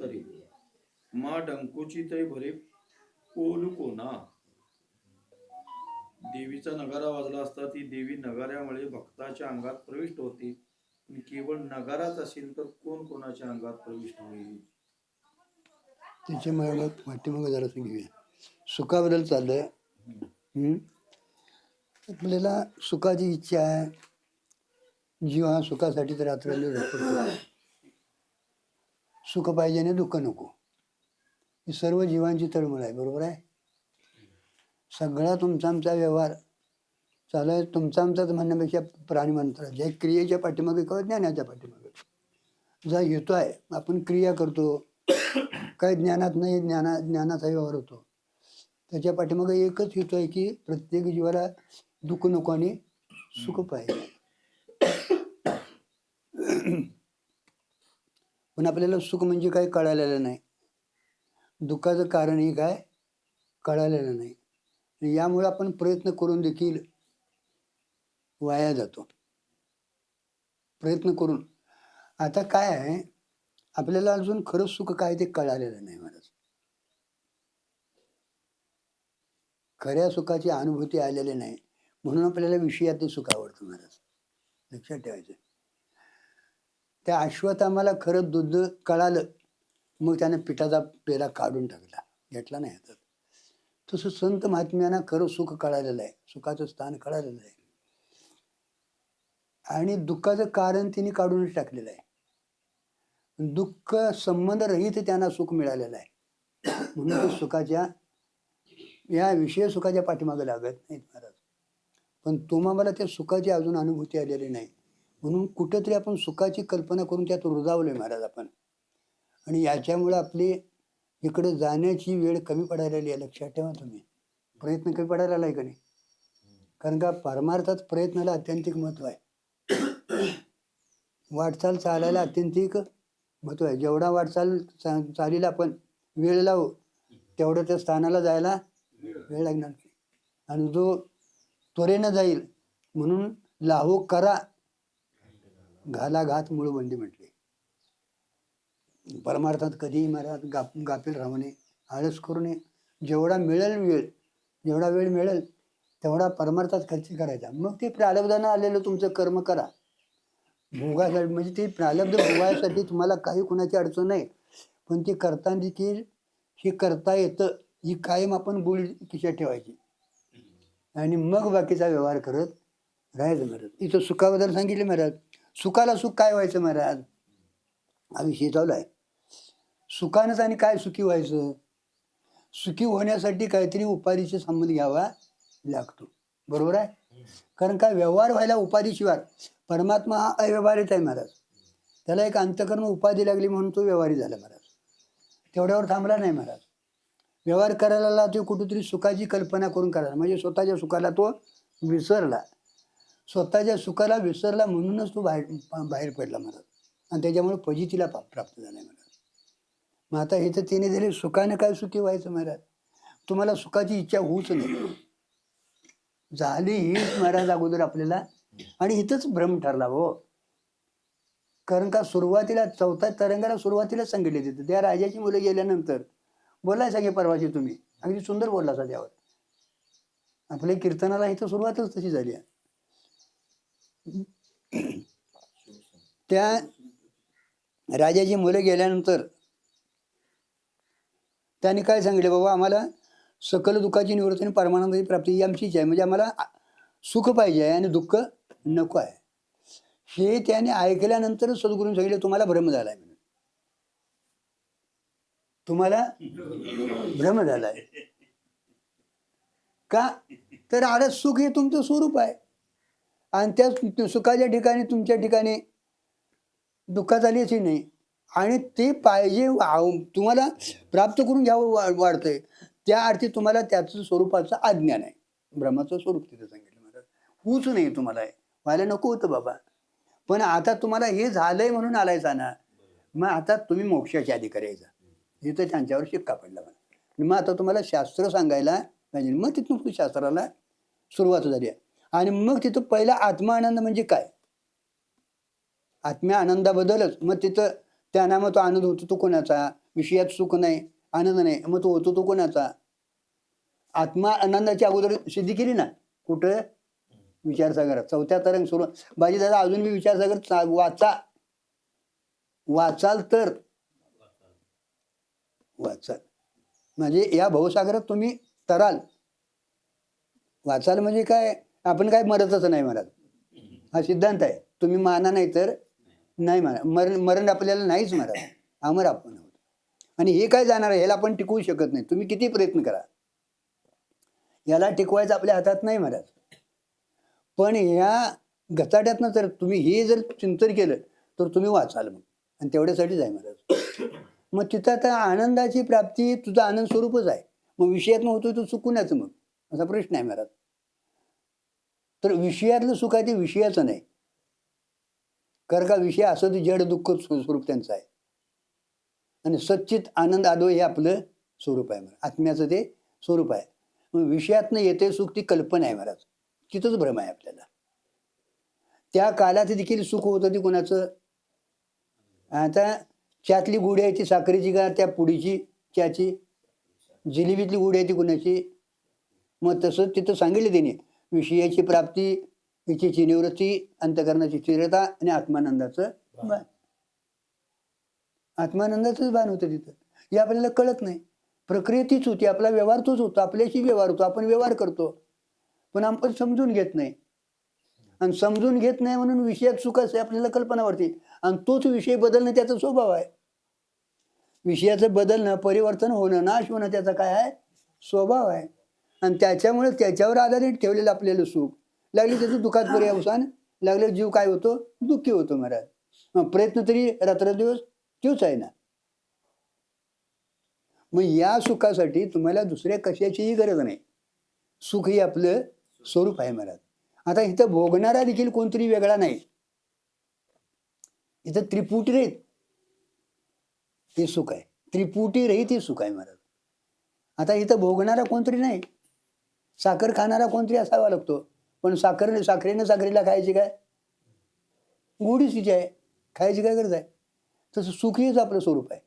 तरी मा डंकुची तरी भरे कोलू कोणा. देवीचा नगारा वाजला असता ती देवी नगाऱ्यामुळे भक्ताच्या अंगात प्रविष्ट होती. केवळ नगाराच असेल तर कोण कोणाच्या अंगात प्रविष्ट होईल. त्याच्या मागे पाठीमागे जरा घेऊया. सुखाबद्दल चाललंय. आपल्याला सुखाची इच्छा आहे. जीव हा सुखासाठी तर रात्रंदिवस धडपडतो. सुख पाहिजे आणि दुःख नको, ही सर्व जीवांची तळमळ आहे. बरोबर आहे. सगळा तुमचा आमचा व्यवहार चालू आहे तुमचा आमचाच म्हणण्यापेक्षा प्राणी म्हणतात ज्या क्रियेच्या पाठीमागे किंवा ज्ञानाच्या पाठीमागे जा येतो आहे. आपण क्रिया करतो, काही ज्ञानात नाही, ज्ञानाचा व्यवहार होतो. त्याच्या पाठीमागे एकच हेतू आहे की प्रत्येक जीवाला दुःख नको आणि सुख पाहिजे. पण आपल्याला सुख म्हणजे काय कळालेलं नाही, दुःखाचं कारणही काय कळालेलं नाही. यामुळे आपण प्रयत्न करून देखील वाया जातो. प्रयत्न करून आता काय आहे, आपल्याला अजून खरंच सुख काय ते कळालेलं नाही. महाराज, खऱ्या सुखाची अनुभूती आलेली नाही म्हणून आपल्याला विषयातलं सुख आवडतं. महाराज, लक्षात ठेवायचं. त्या अश्वत्थामाला खरं दूध कळालं, मग त्याने पिठाचा पेला काढून टाकला, घेतला नाही हातात. तसं संत महात्म्यांना खरं सुख कळालेलं आहे, सुखाचं स्थान कळालेलं आहे आणि दुःखाचं कारण तिने काढूनच टाकलेलं आहे. दुःख संबंध रहित त्यांना सुख मिळालेलं आहे म्हणून ते सुखाच्या या विषय सुखाच्या पाठीमागे लागत नाहीत. महाराज, पण तुम्हाला त्या सुखाची अजून अनुभूती आलेली नाही म्हणून कुठंतरी आपण सुखाची कल्पना करून त्यात रुजावलोय महाराज आपण. आणि याच्यामुळे आपली इकडे जाण्याची वेळ कमी पडायला. लक्षात ठेवा तुम्ही, प्रयत्न कमी पडायला आलाय का नाही. कारण का परमार्थात प्रयत्नाला अत्यंतिक महत्व आहे. वाटचाल चालायला अत्यंतिक महत्व आहे. जेवढा वाटचाल चालीला आपण वेळ लावू तेवढं त्या स्थानाला जायला वेळ लागणार नाही. आणि जो त्वरेनं जाईल म्हणून लाहो करा घाला घात मूळबंदी म्हटले. परमार्थात कधीही महाराज गाफील राहू नये, आळस करू नये. जेवढा मिळेल वेळ, जेवढा वेळ मिळेल तेवढा परमार्थात खर्च करायचा. मग ते प्रारब्धानं आलेलं तुमचं कर्म करा भोगासाठी. म्हणजे ते प्रारब्ध भोगायसाठी तुम्हाला काही कुणाची अडचण नाही, पण ते करताना देखील हे करता येतं ही कायम आपण बोल खिशात ठेवायची आणि मग बाकीचा व्यवहार करत राहायचं. महाराज, इथं सुखाबद्दल सांगितले. महाराज, सुखाला सुख काय व्हायचं महाराज, हा विषय चालू आहे. सुखानंच आणि काय सुखी व्हायचं. सुखी होण्यासाठी काहीतरी उपाधीचा संबंध घ्यावा लागतो. बरोबर आहे. कारण काय व्यवहार व्हायला उपाधीशिवाय, परमात्मा हा अव्यवहारीच आहे महाराज. त्याला एक अंतःकरण उपाधी लागली म्हणून तो व्यवहारी झाला महाराज. तेवढ्यावर थांबला नाही महाराज. व्यवहार करायला तो कुठेतरी सुखाची कल्पना करून करायला, म्हणजे स्वतःच्या सुखाला तो विसरला. स्वतःच्या सुखाला विसरला म्हणूनच तो बाहेर पडला महाराज. आणि त्याच्यामुळे फजितीला प्राप्त झाला महाराज. मग आता हे तर तिने दिले, सुखाने काय सुखी व्हायचं महाराज. तुम्हाला सुखाची इच्छा होऊच नाही झाली हीच महाराज अगोदर आपल्याला. आणि इथंच भ्रम ठरला हो. कारण का सुरुवातीला चौथ्या तरंगाला सुरुवातीला सांगितले तिथे त्या राजाची मुलं गेल्यानंतर बोलाय सांगे परवाची तुम्ही अगदी सुंदर बोलला असा त्यावर. आपल्या कीर्तनाला इथं सुरुवातच तशी झाली आहे. त्या राजाची मुलं गेल्यानंतर त्यांनी काय सांगितले, बाबा आम्हाला सकल दुःखाची निवृत्ती आणि परमानंदाची प्राप्ती ही आमचीच आहे. म्हणजे आम्हाला सुख पाहिजे आहे आणि दुःख नको आहे. हे त्याने ऐकल्यानंतर सद्गुरूंनी सांगितले, तुम्हाला भ्रम झालाय म्हणून. तुम्हाला भ्रम झालाय का, तर अरे सुख हे तुमचं स्वरूप आहे आणि त्या सुखाच्या ठिकाणी तुमच्या ठिकाणी दुःखात झालीच नाही. आणि ते पाहिजे तुम्हाला प्राप्त करून घ्यावं वाढतंय, त्या अर्थी तुम्हाला त्याचं स्वरूपाचं अज्ञान आहे. ब्रह्माचं स्वरूप तिथं सांगितलं महाराज. होऊच नाही तुम्हाला, व्हायला नको होतं बाबा. पण आता तुम्हाला हे झालंय म्हणून आलायचा ना, मग आता तुम्ही मोक्षाच्या अधिकारी यायचा. हे तर त्यांच्यावर शिक्का पडला मला. मग आता तुम्हाला शास्त्र सांगायला पाहिजे. मग तिथून शास्त्राला सुरुवात झाली आहे. आणि मग तिथं पहिला आत्मा आनंद म्हणजे काय, आत्म्या आनंदाबद्दलच. मग तिथं त्यांना मग तो आनंद होतो तो कोणाचा? विषयात सुख नाही, आनंद नाही, मग तो होतो तो कोणाचा? आत्मा आनंदाची अगोदर सिद्धी केली ना. कुठं? विचारसागरात. चौथ्या तरंग सुरू. बाजी दादा अजून मी विचारसागर वाचाल तर वाचाल म्हणजे या भवसागरात तुम्ही तराल. वाचाल म्हणजे काय? आपण काय मरतच नाही महाराज, हा सिद्धांत आहे. तुम्ही माना नाही तर नाही माना. मरण आपल्याला नाहीच महाराज, अमर आपण आहोत. आणि हे काय जाणार आहे, ह्याला आपण टिकवू शकत नाही. तुम्ही किती प्रयत्न करा, याला टिकवायचं आपल्या हातात नाही महाराज. पण ह्या गचाट्यातनं जर तुम्ही हे जर चिंतन केलं तर तुम्ही वाचाल मग, आणि तेवढ्यासाठीच आहे महाराज. मग तिथं आता आनंदाची प्राप्ती तुझा आनंद स्वरूपच आहे. मग विषयात होतोय तो चुकूनच मग असा प्रश्न आहे महाराज. तर विषयातलं सुख आहे ते विषयाचं नाही. कारण का विषय असं ते जड दुःख स्वरूप त्यांचं आहे, आणि सच्चित आनंद आदो हे आपलं स्वरूप आहे महाराज. आत्म्याचं ते स्वरूप आहे. मग विषयातनं येते सुख ती कल्पना आहे महाराज. तिथंच भ्रम आहे आपल्याला. त्या कालात देखील सुख होतं ते कोणाचं? आता त्यातली गुढी आहे ती साखरेची का त्या पुडीची त्याची? जिलेबीतली गुढी आहे ती कोणाची? मग तसं तिथं सांगितलं त्याने, विषयाची प्राप्ती, इच्छेची निवृत्ती, अंतकरणाची स्थिरता आणि आत्मानंदाचं भान. आत्मानंदाचंच भान होतं तिथं. हे आपल्याला कळत नाही. प्रक्रिया तीच होती, आपला व्यवहार तोच होतो, आपल्याशी व्यवहार होतो, आपण व्यवहार करतो, पण आपण समजून घेत नाही. आणि समजून घेत नाही म्हणून विषयात सुख असते आपल्याला कल्पना वाटते, आणि तोच विषय बदलणं त्याचा स्वभाव आहे. विषयाचं बदलणं, परिवर्तन होणं, नाश होणं त्याचा काय आहे? स्वभाव आहे. आणि त्याच्यामुळे त्याच्यावर आधारित ठेवलेलं आपल्याला सुख लागले त्याचं दुःखात पर्यवसान लागले, जीव काय होतो? दुःखी होतो महाराज. मग प्रयत्न तरी रात्रदिवस तोच आहे ना. मग या सुखासाठी तुम्हाला दुसऱ्या कशाचीही गरज नाही. सुख हे आपलं स्वरूप आहे महाराज. आता इथं भोगणारा देखील कोणतरी वेगळा नाही. इथं त्रिपुटी रहित ते सुख आहे, त्रिपुटी रहित हे सुख आहे महाराज. आता इथं भोगणारा कोणतरी नाही. साखर खाणारा कोणतरी असावा लागतो, पण साखरेला खायची काय? गोडीच तिची आहे, खायची काय गरज आहे? तसं सुख हेच आपलं स्वरूप आहे.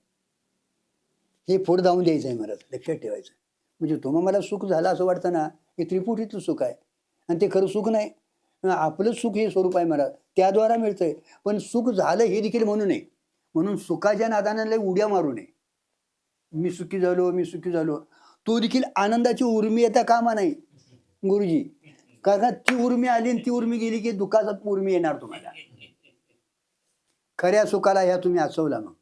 हे पुढे जाऊन द्यायचं आहे महाराज, लक्षात ठेवायचं. म्हणजे तुम्हाला मला सुख झालं असं वाटतं ना, हे त्रिपुटीचं सुख आहे, आणि ते खरं सुख नाही. आपलं सुख हे स्वरूप आहे महाराज, त्याद्वारा मिळतंय. पण सुख झालं हे देखील म्हणू नये. म्हणून सुखाच्या नादानं लय उड्या मारू नये. मी सुखी झालो, मी सुखी झालो. तो देखील आनंदाची उर्मी येता कामा नाही गुरुजी. कारण ती उर्मी आली आणि ती उर्मी गेली की दुःखाचा उर्मी येणार तुम्हाला. खऱ्या सुखाला ह्या तुम्ही आचवला. मग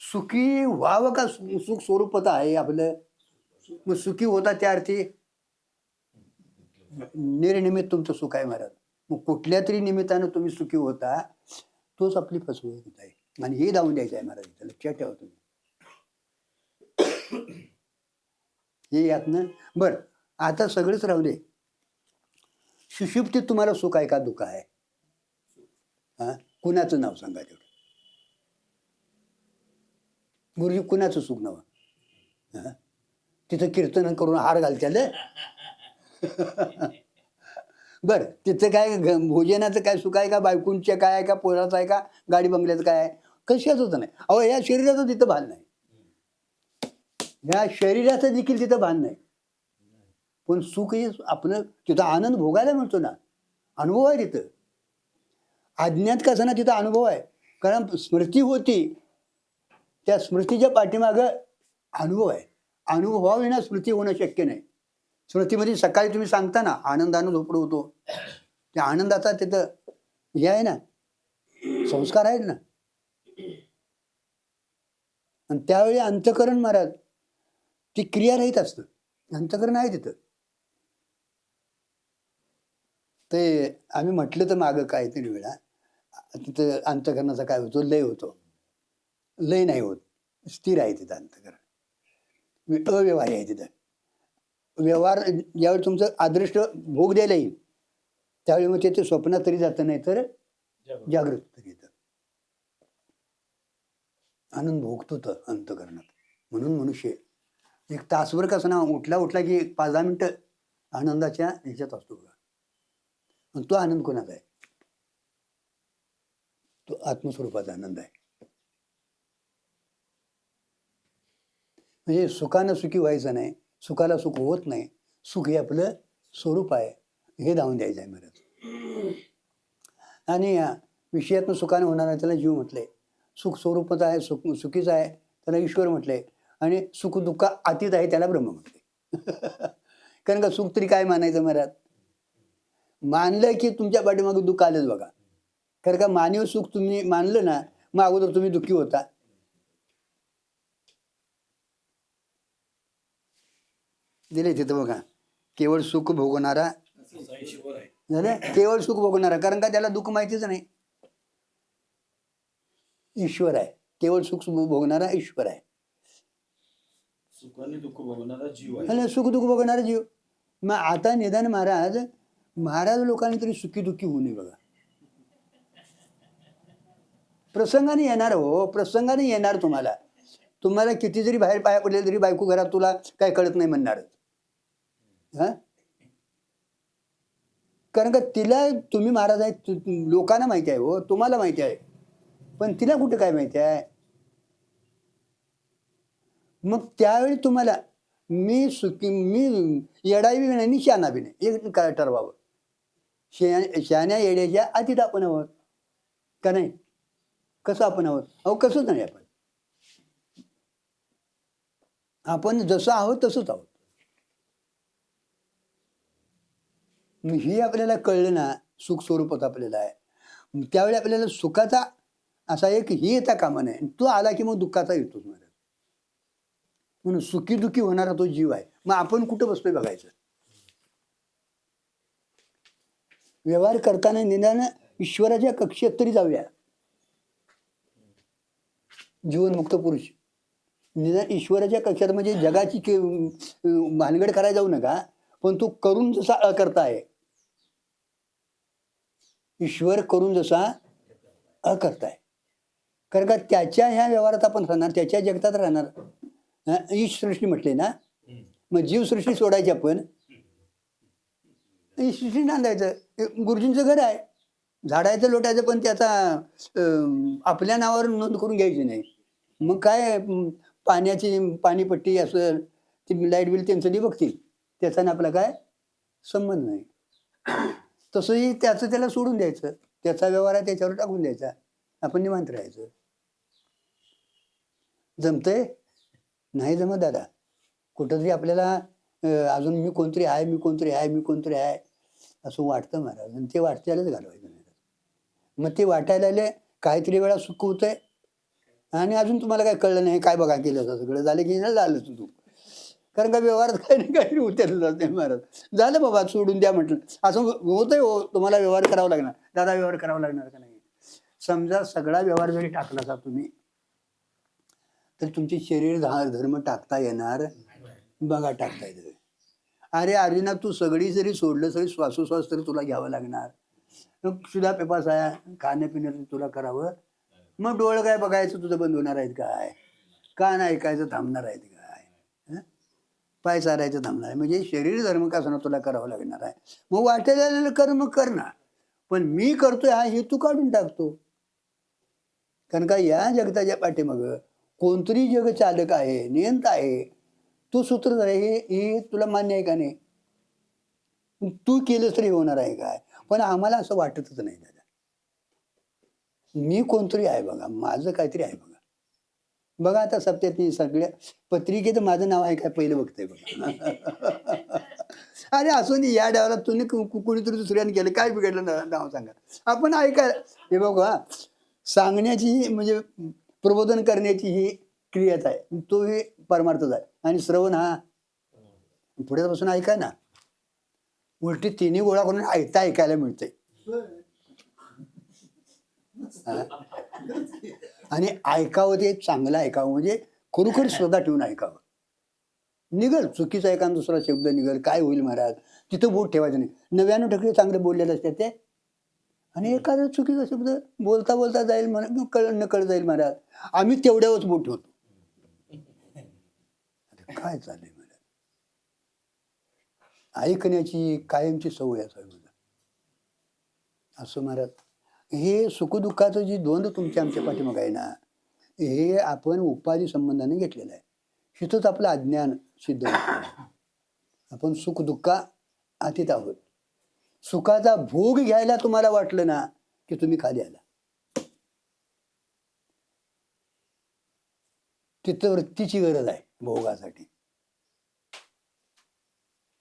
सुखी व्हावं का? सुख स्वरूपत आहे आपलं. मग सुखी होता त्या अर्थी निर्निमित्त तुमचं सुख आहे महाराज. मग कुठल्या तरी निमित्तानं तुम्ही सुखी होता, तोच आपली फसवणूक आहे. आणि हे दावून द्यायचं आहे महाराज, लक्षात ठेवा तुम्ही हे यातनं. बर, आता सगळंच राहू दे. सुषुप्तीत तुम्हाला सुख आहे का दुःख आहे? हा, कुणाचं नाव सांगा तेवढं. गुरुजी कुणाचं सुख नाव? तिथं कीर्तन करून हार घालत्याल. बर, तिथं काय भोजनाचं काय सुख आहे का? बायकोंच्या काय आहे का? पोराचं आहे का? गाडी बंगल्याचं काय आहे? कशाच नाही. अहो, या शरीराचं तिथं भान नाही. या शरीराचं देखील तिथं भान नाही. पण सुख हे आपलं तिथं आनंद भोगायला मिळतो ना, अनुभव आहे तिथं. अज्ञात कसं ना तिथं अनुभव आहे. कारण स्मृती होती, त्या स्मृतीच्या पाठीमागं अनुभव आहे. अनुभवाविना स्मृती होणं शक्य नाही. स्मृतीमध्ये सकाळी तुम्ही सांगता ना, आनंदानं झोपडं होतो, त्या आनंदाचा तिथं हे आहे ना, संस्कार आहेत ना. आणि त्यावेळी अंतःकरण महाराज ती क्रिया रहित असतं. अंतःकरण आहे तिथं. ते आम्ही म्हटलं तर मागं काहीतरी वेळा तिथं अंतःकरणाचा काय होतो? लय होतो. लय नाही होत, स्थिर आहे तिथं अंतःकरण. अव्यवहारी आहे तिथं. व्यवहार ज्यावेळी तुमचं अदृष्ट भोग द्यायला येईल त्यावेळी मग ते स्वप्नात तरी जातं, नाही तर जागृत तरी येतं. आनंद भोगतो तर अंतःकरणात. म्हणून मनुष्य एक तासभर कसं ना उठला की 5-10 मिनिटं आनंदाच्या ह्याच्यात असतो बघा. आणि तो आनंद कोणाचा आहे? तो आत्मस्वरूपाचा आनंद आहे. म्हणजे सुखानं सुखी व्हायचं नाही, सुखाला सुख होत नाही, सुख हे आपलं स्वरूप आहे हे दावून द्यायचं आहे महाराज. आणि या विषयातनं सुखानं होणार आहे त्याला जीव म्हटलंय, सुख स्वरूपाचं आहे, सुखीचं आहे त्याला ईश्वर म्हटलंय, आणि सुख दुःख अतीत आहे त्याला ब्रह्म म्हटलंय. कारण का सुख तरी काय मानायचं महाराज? मानलं की तुमच्या पाठीमागे दुःख आलंच बघा. कारण का मानव सुख तुम्ही मानलं ना, मग अगोदर तुम्ही दुःखी होता. दिले तिथं बघा, केवळ सुख भोगणारा झालं, केवळ सुख भोगणारा, कारण का त्याला दुःख माहितीच नाही. ईश्वर आहे, केवळ सुख भोगणारा ईश्वर आहे. सुख आणि दुःख भोगणारा जीव आहे. आणि सुख दुःख भोगणारा जीव. मग आता निदान महाराज लोकांनी तरी सुखी दुःखी होऊ नये बघा. प्रसंगाने येणार हो, प्रसंगाने येणार. तुम्हाला किती जरी बाहेर पाया पडले तरी बायको घरात तुला काय कळत नाही म्हणणार. हा, कारण का तिला तुम्ही महाराज आहे, लोकांना माहिती आहे हो, तुम्हाला माहिती आहे, पण तिला कुठे काय माहिती आहे. मग त्यावेळी तुम्हाला मी येडा बी नाही आणि शहाणा बी नाही, एक काय ठरवावं. शहाण्या येड्याच्या अतीत आपण आहोत का नाही? कसं आपण आहोत? अहो कसंच नाही. आपण जसं आहोत तसंच आहोत. हे आपल्याला कळलं ना, सुख स्वरूपात आपल्याला आहे, त्यावेळी आपल्याला सुखाचा असा एक ही येता कामा नये. तो आला की मग दुःखाचा येतोच महाराज. म्हणून सुखी दुःखी होणारा तो जीव आहे. मग आपण कुठं बसतोय बघायचं. व्यवहार करताना निदान ईश्वराच्या कक्षेत तरी जाऊया. जीवनमुक्त पुरुष निदान ईश्वराच्या कक्षात, म्हणजे जगाची भानगड करायला जाऊ नका, पण तो करून जसा अकर्ता आहे, ईश्वर करून जसा अकर्ता आहे. कारण का त्याच्या ह्या व्यवहारात आपण राहणार, त्याच्या जगतात राहणार. ईश सृष्टी म्हटली ना, मग जीव सृष्टी सोडायची, आपण ईश सृष्टी नांदायचं. गुरुजींचं घर आहे, झाडायचं लोटायचं, पण त्याचा आपल्या नावावर नोंद करून घ्यायची नाही. मग काय पाणीपट्टी असं ती लाईट बिल त्यांचं ते बघतील, त्याचा ना आपला काय संबंध नाही. तसंही त्याचं त्याला सोडून द्यायचं, त्याचा व्यवहार आहे त्याच्यावर टाकून द्यायचा, आपण निवांत राहायचं. जमतंय? नाही जमत दादा. कुठंतरी आपल्याला अजून मी कोणतरी आहे असं वाटतं महाराज, आणि ते वाटत्यालाच घालवायचं नाही. मग ते वाटायला आले काहीतरी वेळा सुख होतंय, आणि अजून तुम्हाला काय कळलं नाही, काय बघा केलं असं सगळं झालं की झालं तू. कारण का व्यवहारात काही ना काही उतरलं जात नाही महाराज. झालं बाबा, सोडून द्या म्हटलं, असं होतंय हो. तुम्हाला व्यवहार करावा लागणार दादा, व्यवहार करावा लागणार का नाही? समजा सगळा व्यवहार जरी टाकला का तुम्ही, तर तुमची शरीर धर्म टाकता येणार बघा, टाकता येते. अरे ना, तू सगळी जरी सोडलं तरी श्वासोश्वास तरी तुला घ्यावं लागणार. मग सुद्धा पेपास आहे, खाण्यापिण्याचं तुला करावं. मग डोळं काय बघायचं तुझं बंद होणार आहेत काय? कान ऐकायचं थांबणार आहेत काय? पाय चालायचं थांबणार आहे? म्हणजे शरीर धर्म कसं तुला करावं लागणार आहे. मग वाटेल कर्म कर ना, पण मी करतोय हा हेतू काढून टाकतो. कारण का या जगताच्या पाठीमागं कोणतरी जग चालक आहे, नियंता आहे, तू सूत्रधार आहे, हे तुला मान्य आहे का नाही? तू केलं तरी होणार आहे काय? पण आम्हाला असं वाटतच नाही दादा. मी कोणतरी आहे बघा, माझं काहीतरी आहे बघा. बघा आता सप्त्यातनी सगळ्या पत्रिकेत माझं नाव आहे काय पहिलं बघतंय बघा. अरे असून या डावाला तुम्ही कुणीतरी दुसऱ्याने केलं, काय बिघडलं नाव सांगा. आपण ऐकाय हे बघा, सांगण्याची म्हणजे प्रबोधन करण्याची ही क्रियाच आहे, तो हे परमार्थच आहे. आणि श्रवण हा पुढे बसून ऐका ना, उलटी तिन्ही गोळा करून ऐकायला मिळतंय. आणि ऐकावं ते चांगलं ऐकावं, म्हणजे खरोखर श्रद्धा ठेवून ऐकावं. निघल चुकीचा एका दुसरा शब्द निघल, काय होईल महाराज? तिथं बोट ठेवायचं नाही. 99% चांगले बोललेलं असतात ते, आणि एखादा चुकीचा शब्द बोलता बोलता जाईल नकळ जाईल महाराज, आम्ही तेवढ्यावरच बोट ठेवतो. काय चाललंय महाराज? ऐकण्याची कायमची सवय असावी मला असं महाराज. हे सुखदुःखाचं जी द्वंद्व तुमच्या आमच्या पाठीमागे आहे ना, हे आपण उपाधी संबंधाने घेतलेलं आहे. हिथंच आपलं अज्ञान सिद्ध होतं. आपण सुख दुःखा अतीत आहोत. सुखाचा भोग घ्यायला तुम्हाला वाटलं ना की तुम्ही खाली आला. तिथं वृत्तीची गरज आहे भोगासाठी.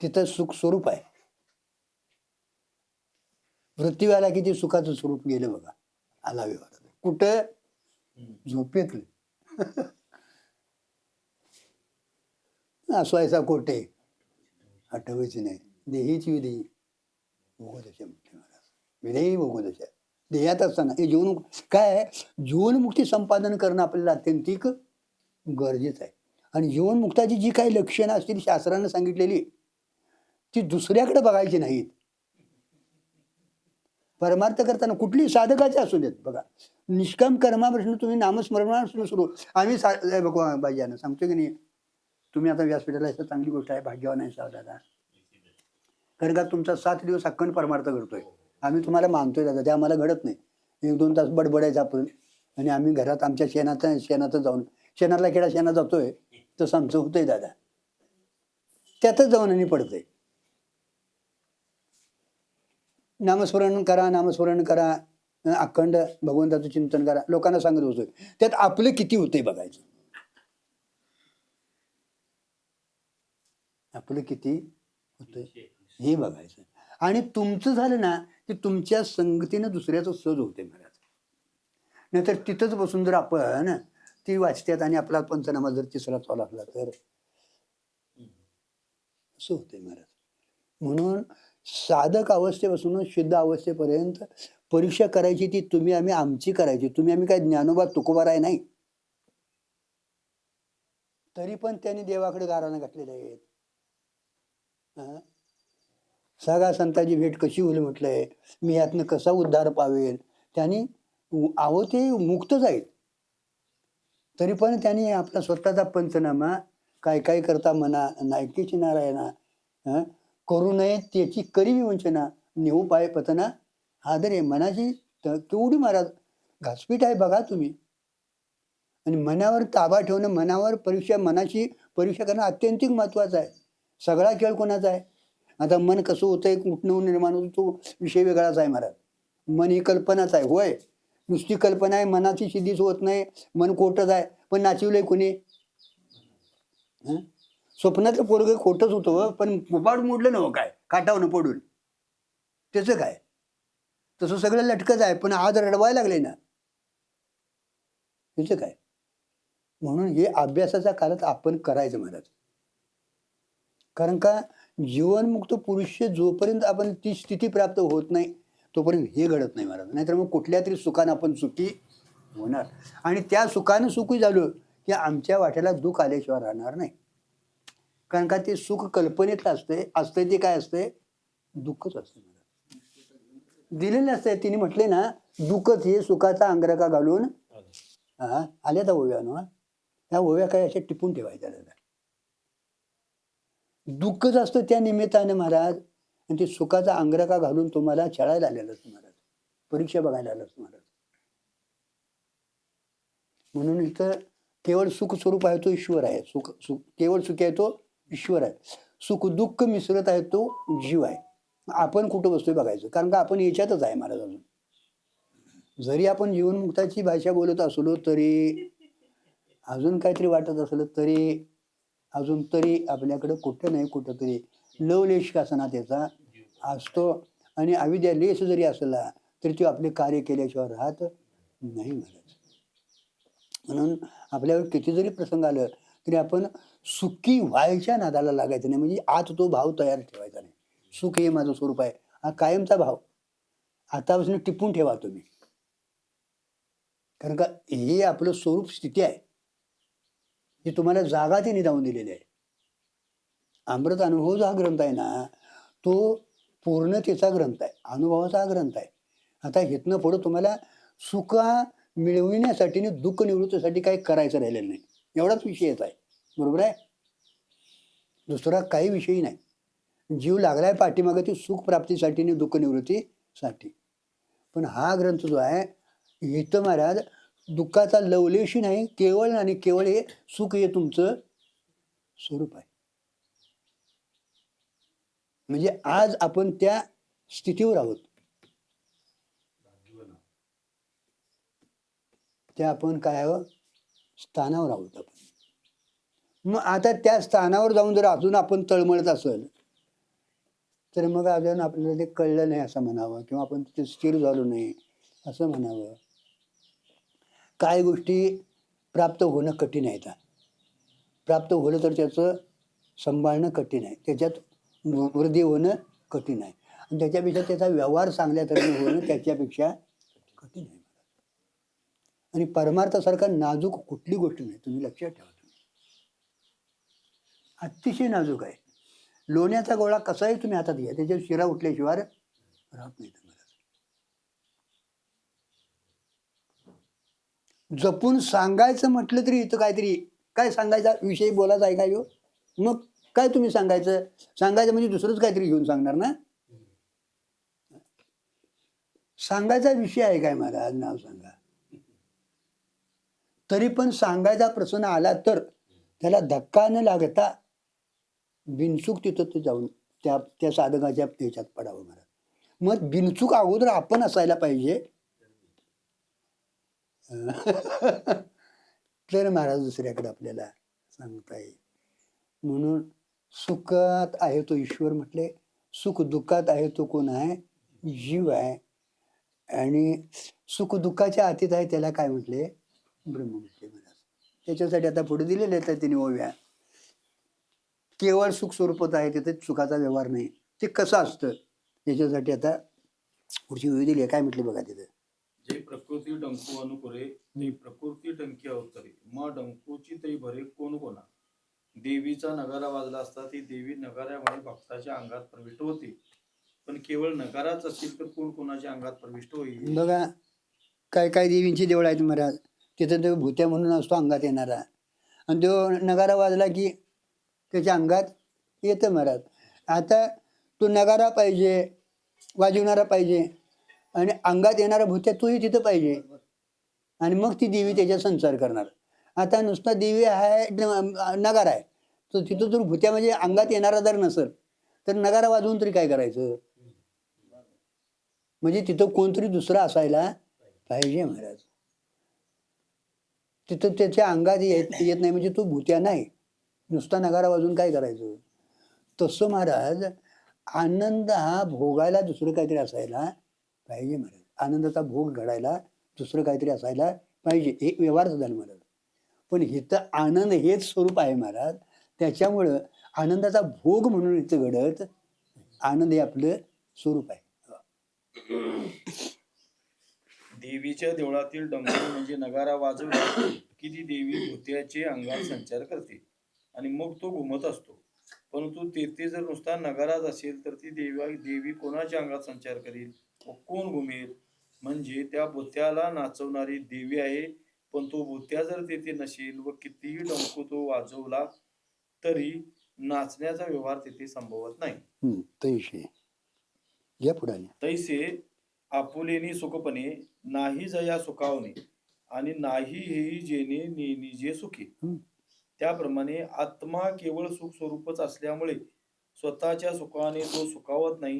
तिथं सुख स्वरूप आहे. वृत्ती व्हायला किती सुखाचं स्वरूप गेलं बघा. आला व्यवहार कुठं? झोपेतलं. असवायचा कोठे आठवायचे नाही. देहीची विधी भोगदशा म्हटले महाराज. विधेही भोगदशा. देहात असताना हे जीवन काय आहे? जीवनमुक्ती संपादन करणं आपल्याला अत्यंतिक गरजेचं आहे. आणि जीवनमुक्ताची जी काही लक्षणं असतील शास्त्रानं सांगितलेली ती दुसऱ्याकडे बघायची नाहीत. परमार्थ करताना कुठली साधकाचे असू देत बघा, निष्काम कर्मापासून तुम्ही नामस्मरणापासून सुरू. आम्ही बाजीयानं सांगतो की नाही, तुम्ही आता व्यासपीठाला असं चांगली गोष्ट आहे, भाग्यवान आहे साहेब दादा. कारण का तुमचा 7 दिवस अखंड परमार्थ करतोय. आम्ही तुम्हाला मानतोय दादा, ते आम्हाला घडत नाही. 1-2 तास बडबडायचं आपण आणि आम्ही घरात आमच्या शेणाचं जाऊन शेणातला खेळा शेणात जातोय तसं आमचं होतंय दादा. त्यातच जाऊन आणि पडतंय. नामस्मरण करा, अखंड भगवंताचं चिंतन करा, लोकांना सांगत होतोय. त्यात आपलं किती होतंय बघायचं. आपलं किती होतंय हे बघायचं. आणि तुमचं झालं ना की तुमच्या संगतीनं दुसऱ्याचं सहज होते महाराज. नाहीतर तिथंच बसून जर आपण ती वाचत्यात आणि आपला पंचनामा जर तिसरा चालू असला तर असं होतंय महाराज. म्हणून साधक अवस्थेपासून शुद्ध अवस्थेपर्यंत परीक्षा करायची ती तुम्ही आम्ही आमची करायची. तुम्ही आम्ही काय ज्ञानोबा तुकोबाराय नाही. तरी पण त्यांनी देवाकडे गारानं घातलेले आहेत. सगळ्या संतांची भेट कशी होईल म्हटलंय, मी यातनं कसा उद्धार पावेल. त्यांनी आहो ते मुक्तच आहेत. तरी पण त्यांनी आपला स्वतःचा पंचनामा काय काय करता म्हणा, नायकीची नारायणा करू नये त्याची करी विवंचना, नेऊ पाय पतना आदरे. मनाची केवढी महाराज घासपीठ आहे बघा तुम्ही. आणि मनावर ताबा ठेवणं, मनावर मनाची परीक्षा करणं अत्यंतिक महत्वाचं आहे. सगळा खेळ कोणाचा आहे? आता मन कसं होतंय, कुठनं निर्माण होतो तो विषय वेगळाच आहे महाराज. मन ही कल्पनाच आहे. होय, नुसती कल्पना आहे, मनाची सिद्धीच होत नाही. मन खोटच आहे. पण नाचिवलंय कोणी? स्वप्नातलं पोरग खोटच होतं, पण कुपाड मोडलं नव्ह काय काटावनं पडून. त्याचं काय? तसं सगळं लटकच आहे, पण आज रडवायला लागले ना, त्याचं काय? म्हणून हे अभ्यासाच्या काळात आपण करायचं महाराज. कारण का जीवनमुक्त पुरुष जोपर्यंत आपण ती स्थिती प्राप्त होत नाही तोपर्यंत हे घडत नाही महाराज. नाहीतर मग कुठल्या तरी सुखानं आपण सुखी होणार. आणि त्या सुखानं सुखी झालो की आमच्या वाट्याला दुःख आल्याशिवाय राहणार नाही. कारण का ते सुख कल्पनेतलं असतंय ते काय असतंय? दुःखच असतं. दिलेलं असतंय. तिने म्हटले ना, दुःखच हे सुखाचा अंगरखा घालून आल्या त्या ओव्यानं. त्या ओव्या काय अशा टिपून ठेवायच्या. दुःखच असतं त्या निमित्तानं महाराज. आणि ते सुखाचा अंगरखा घालून तुम्हाला छळायला आलेलं असतं महाराज, परीक्षा बघायला आलं असतं महाराज. म्हणून इथं केवळ सुख स्वरूप आहे तो ईश्वर आहे. केवळ सुखी आहे तो ईश्वर आहे. सुख दुःख मिश्रित आहे तो जीव आहे. आपण कुठं बसतोय बघायचं. कारण का आपण याच्यातच आहे महाराज. अजून जरी आपण जीवनमुक्ताची भाषा बोलत असलो तरी, अजून काहीतरी वाटत असलं तरी, अजून तरी आपल्याकडं कुठं नाही कुठं तरी लवलेश कासना त्याचा असतो. आणि अविद्या लेश जरी असला तरी तो आपले कार्य केल्याशिवाय राहत नाही महाराज. म्हणून आपल्यावर किती जरी प्रसंग आलं तरी आपण सुखी व्हायच्या नादाला लागायचं नाही. म्हणजे आत तो भाव तयार ठेवायचा नाही. सुख हे माझं स्वरूप आहे हा कायमचा भाव आतापासून टिपून ठेवा तुम्ही. कारण का हे आपलं स्वरूप स्थिती आहे. हे तुम्हाला जागा तिने जाऊन दिलेली आहे. अमृत अनुभव जो हा ग्रंथ आहे ना, तो पूर्णतेचा ग्रंथ आहे, अनुभवाचा ग्रंथ आहे. आता इथनं पुढं तुम्हाला सुख मिळविण्यासाठी आणि दुःख निवृत्तीसाठी काही करायचं राहिलेलं नाही. एवढाच विषयच आहे. बरोबर आहे? दुसरा काही विषयही नाही. जीव लागलाय पाठीमागे ती सुख प्राप्तीसाठी आणि दुःख निवृत्तीसाठी. पण हा ग्रंथ जो आहे इथं महाराज दुःखाचा लवलेशी नाही, केवळ आणि केवळ हे सुख हे तुमचं स्वरूप आहे. म्हणजे आज आपण त्या स्थितीवर आहोत, त्या आपण काय आहोत, स्थानावर आहोत आपण. मग आता त्या स्थानावर जाऊन जर अजून आपण तळमळत असेल तर मग अजून आपल्याला ते कळलं नाही असं म्हणावं, किंवा आपण तिथे स्थिर झालो नाही असं म्हणावं. काय गोष्टी प्राप्त होणं कठीण आहे. प्राप्त होणं तर त्याचं सांभाळणं कठीण आहे, त्याच्यात वृद्धी होणं कठीण आहे, आणि त्याच्यापेक्षा त्याचा व्यवहार चांगल्या तऱ्हेने होणं त्याच्यापेक्षा कठीण आहे. आणि परमार्थासारखा नाजूक कुठली गोष्ट नाही, तुम्ही लक्षात ठेवा. अतिशय नाजूक आहे. लोण्याचा गोळा कसाही तुम्ही हातात घ्या, त्याच्या शिरा उठल्याशिवाय राहत नाही तुम्हाला. जपून सांगायचं म्हटलं तरी इथं काहीतरी काय सांगायचा विषय बोलायचा आहे काय हो? मग काय तुम्ही सांगायचं म्हणजे दुसरंच काहीतरी घेऊन सांगणार ना. सांगायचा विषय आहे काय महाराज, नाव सांगा. तरी पण सांगायचा प्रश्न आला तर त्याला धक्का न लागता बिनचूक तिथं ते जाऊन त्या साधकाच्या ह्याच्यात पडावं महाराज. मग बिनचूक अगोदर आपण असायला पाहिजे तर महाराज दुसऱ्याकडे आपल्याला सांगता येईल. म्हणून सुखात आहे तो ईश्वर म्हटले, सुख दुःखात आहे तो कोण आहे, जीव आहे. आणि सुख दुःखाच्या अतीत आहे त्याला काय म्हटले, ब्रह्म म्हटले महाराज. त्याच्यासाठी आता पुढे दिलेले आहेत तिने ओव्या. केवळ सुख स्वरूपात आहे, तिथे सुखाचा व्यवहार नाही. ते कसं असतं त्याच्यासाठी आता पुढची ओवी दिली आहे. काय म्हटले बघा तिथे. जे प्रकृती डंकू अनुकरे ते प्रकृती डंकी अवतरे, मग डंकूची तै भरे कोण कोणा. देवीचा नगारा वाजला असता ती देवी नगाऱ्यामुळे भक्ताच्या अंगात प्रविष्ट होते, पण केवळ नगाराच असेल तर कोण कोणाच्या अंगात प्रविष्ट होईल. बघा काय काय देवींची देवळ आहेत महाराज, तिथं तो भूत्या म्हणून असतो अंगात येणारा, आणि तो नगारा वाजला की त्याच्या अंगात येतं महाराज. आता तो नगारा पाहिजे, वाजवणारा पाहिजे, आणि अंगात येणारा भूत्या तोही तिथं पाहिजे, आणि मग ती देवी त्याच्यात संचार करणार. आता नुसता देवी आहे नगारा आहे, तर तिथं जर भूत्या म्हणजे अंगात येणारा जर नसेल तर नगारा वाजवून तरी काय करायचं. म्हणजे तिथं कोणतरी दुसरा असायला पाहिजे महाराज. तिथं त्याच्या अंगात येत नाही म्हणजे तो भूत्या नाही, नुसता नगारा वाजून काय करायचं. तसं महाराज आनंद हा भोगायला दुसरं काहीतरी असायला पाहिजे महाराज. आनंदाचा भोग घडायला दुसरं काहीतरी असायला पाहिजे, एक व्यवहार झाला महाराज. पण इथं आनंद हेच स्वरूप आहे महाराज, त्याच्यामुळं आनंदाचा भोग म्हणून इथं घडत आनंद हे आपलं स्वरूप आहे. देवीच्या देवळातील डंबरू म्हणजे नगारा वाजवला की ती देवी भूत्याचे अंगात संचार करते आणि मग तो घुमत असतो. परंतु तेथे जर नुसता नगाराच असेल तर ती देवी कोणाच्या अंगात संचार करील व कोण घुमेल. म्हणजे त्या भूत्याला नाचवणारी देवी आहे, पण तो भूत्या जर तेथे नसेल व कितीही डंकू तो वाजवला तरी नाचण्याचा व्यवहार तेथे संभवत नाही. तैसे या पुढे तैसे आपुलेनी सुखपणे नाही जया सुखावणे आणि नाही हेही जेणे निजे सुखी. त्याप्रमाणे आत्मा केवळ सुख स्वरूपच असल्यामुळे स्वतःच्या सुखाने तो सुखावत नाही,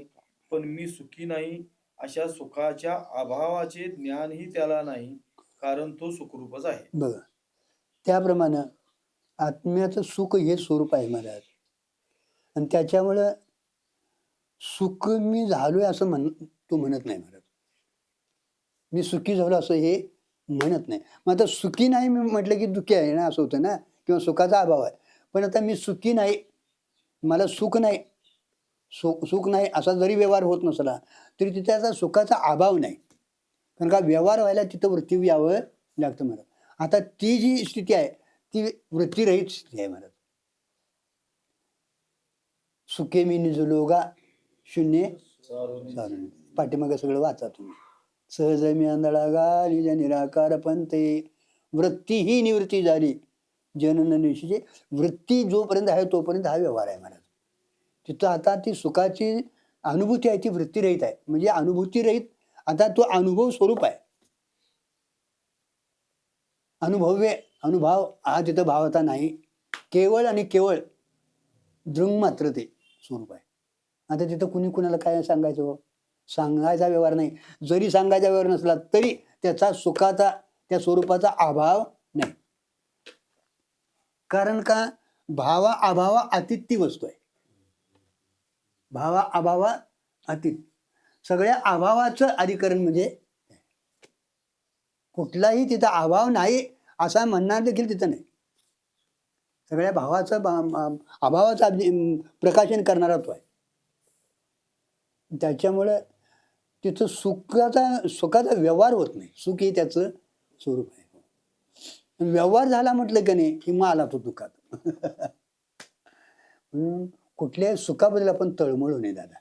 पण मी सुखी नाही अशा सुखाच्या अभावाचे ज्ञानही त्याला नाही, कारण तो सुखरूपच आहे. बघा त्याप्रमाणे आत्म्याचं सुख हे स्वरूप आहे महाराज, आणि त्याच्यामुळं सुख मी झालोय असं तो म्हणत नाही महाराज. मी सुखी झालो असं हे म्हणत नाही. मग आता सुखी नाही मी म्हटलं की दुःखी आहे ना असं होतं ना, किंवा सुखाचा अभाव आहे. पण आता मी सुखी नाही, मला सुख नाही, सुख नाही असा जरी व्यवहार होत नसला तरी तिथे आता सुखाचा अभाव नाही, कारण का व्यवहार व्हायला तिथं वृत्ती यावं लागतं महाराज. आता ती जी स्थिती आहे ती वृत्तीरहित स्थिती आहे महाराज. सुखे मी निजलोगा शून्य सारून. पाठीमागे सगळं वाचा तुम्ही. सहज मी आंधळा गाली निराकार पंथे वृत्ती ही निवृत्ती झाली जनन निशीचे. वृत्ती जोपर्यंत आहे तोपर्यंत हा व्यवहार आहे महाराज. तिथं आता ती सुखाची अनुभूती आहे ती वृत्तीरहित आहे, म्हणजे अनुभूतीरहित आता तो अनुभव स्वरूप आहे. अनुभव हा तिथं भावता नाही, केवळ आणि केवळ दृंग मात्र ते स्वरूप आहे. आता तिथं कुणी कुणाला काय सांगायचं हो? सांगायचा व्यवहार नाही. जरी सांगायचा व्यवहार नसला तरी त्याचा सुखाचा, त्या स्वरूपाचा अभाव नाही. कारण का भावा अभावा अतीत ती वस्तू आहे. भावा अभावा अतीत, सगळ्या अभावाचं अधिकरण म्हणजे कुठलाही तिथं अभाव नाही असा म्हणणार देखील तिथं नाही. सगळ्या भावाचं अभावाचं प्रकाशन करणारा तो आहे. त्याच्यामुळे तिथं सुखाचा व्यवहार होत नाही. सुख हे त्याचं स्वरूप आहे. व्यवहार झाला म्हटलं की नाही की मग आला तो दुःखात. म्हणून कुठल्याही सुखाबद्दल आपण तळमळू नये दादा.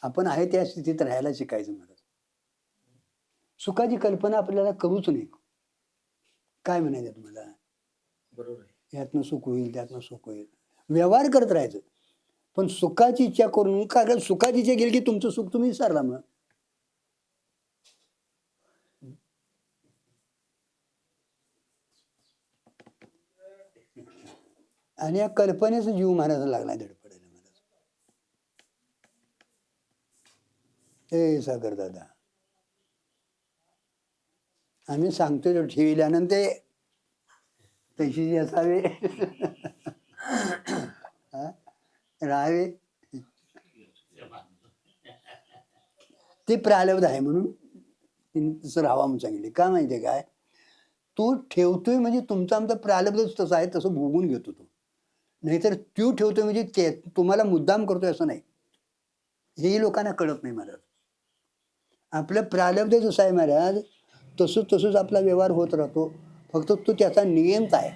आपण आहे त्या स्थितीत राहायला शिकायचं. मला सुखाची कल्पना आपल्याला करूच नाही. काय म्हणायचं तुम्हाला? बरोबर आहे. यातनं सुख होईल, त्यातनं सुख होईल, व्यवहार करत राहायचं. पण सुखाची इच्छा करून, कारण सुखाची इच्छा गेली की तुमचं सुख तुम्ही विसरला. मग आणि या कल्पनेचा जीव महाराज लागला धडपडायला. महाराज हे सागर दादा, आम्ही सांगतोय ठेविल्यानंतर तशी असावे राहावे, ते प्रालब्ध आहे म्हणून तसं राहावं म्हणून सांगितले. का माहितीये काय, तो ठेवतोय म्हणजे तुमचा आमचा प्रालब्धच तसं आहे, तसं भोगून घेतो तो. नाहीतर तो ठेवतोय म्हणजे तुम्हाला मुद्दाम करतोय असं नाही. हेही लोकांना कळत नाही महाराज. आपलं प्रालब्ध जसं आहे महाराज, तसंच आपला व्यवहार होत राहतो. फक्त तो त्याचा नियंता आहे,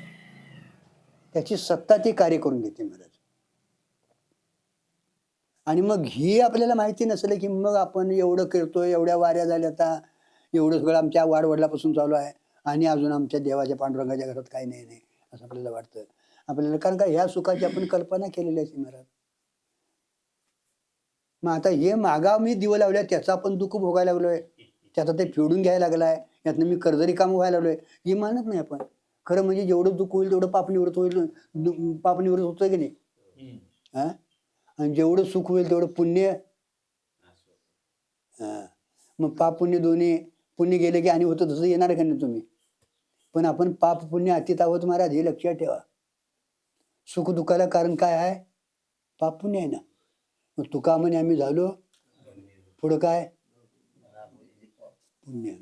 त्याची सत्ता ती कार्य करून घेते महाराज. आणि मग ही आपल्याला माहिती नसलं की मग आपण एवढं करतोय, एवढ्या वाऱ्या झाल्या, आता एवढं सगळं आमच्या वाडवडिलापासून चालू आहे आणि अजून आमच्या देवाच्या पांडुरंगाच्या घरात काही नाही असं आपल्याला वाटतं. आपल्याला कारण का ह्या सुखाची आपण कल्पना केलेली आहे महाराज. मग आता हे मागा मी दिवं लावल्या त्याचं आपण दुःख भोगायला लागलोय, त्याचा ते फेडून घ्यायला लागलाय, यातनं मी कर्जरी काम व्हायला लागलोय, हे मानत नाही आपण. खरं म्हणजे जेवढं दुःख होईल तेवढं पाप निवृत्त होईल, पाप निवृत्त होतोय की नाही. हा, आणि जेवढं सुख होईल तेवढं पुण्य. हा, मग पाप पुण्य दोन्ही, पुण्य गेले की आणि होतं तसं येणार का नाही तुम्ही. पण आपण पाप पुण्य अतीत आहोत महाराज, हे लक्षात ठेवा. सुख दुःखाला कारण काय आहे? पाप पुण्य आहे ना. मग तुका म्हणे आम्ही झालो, पुढं काय? पुण्य.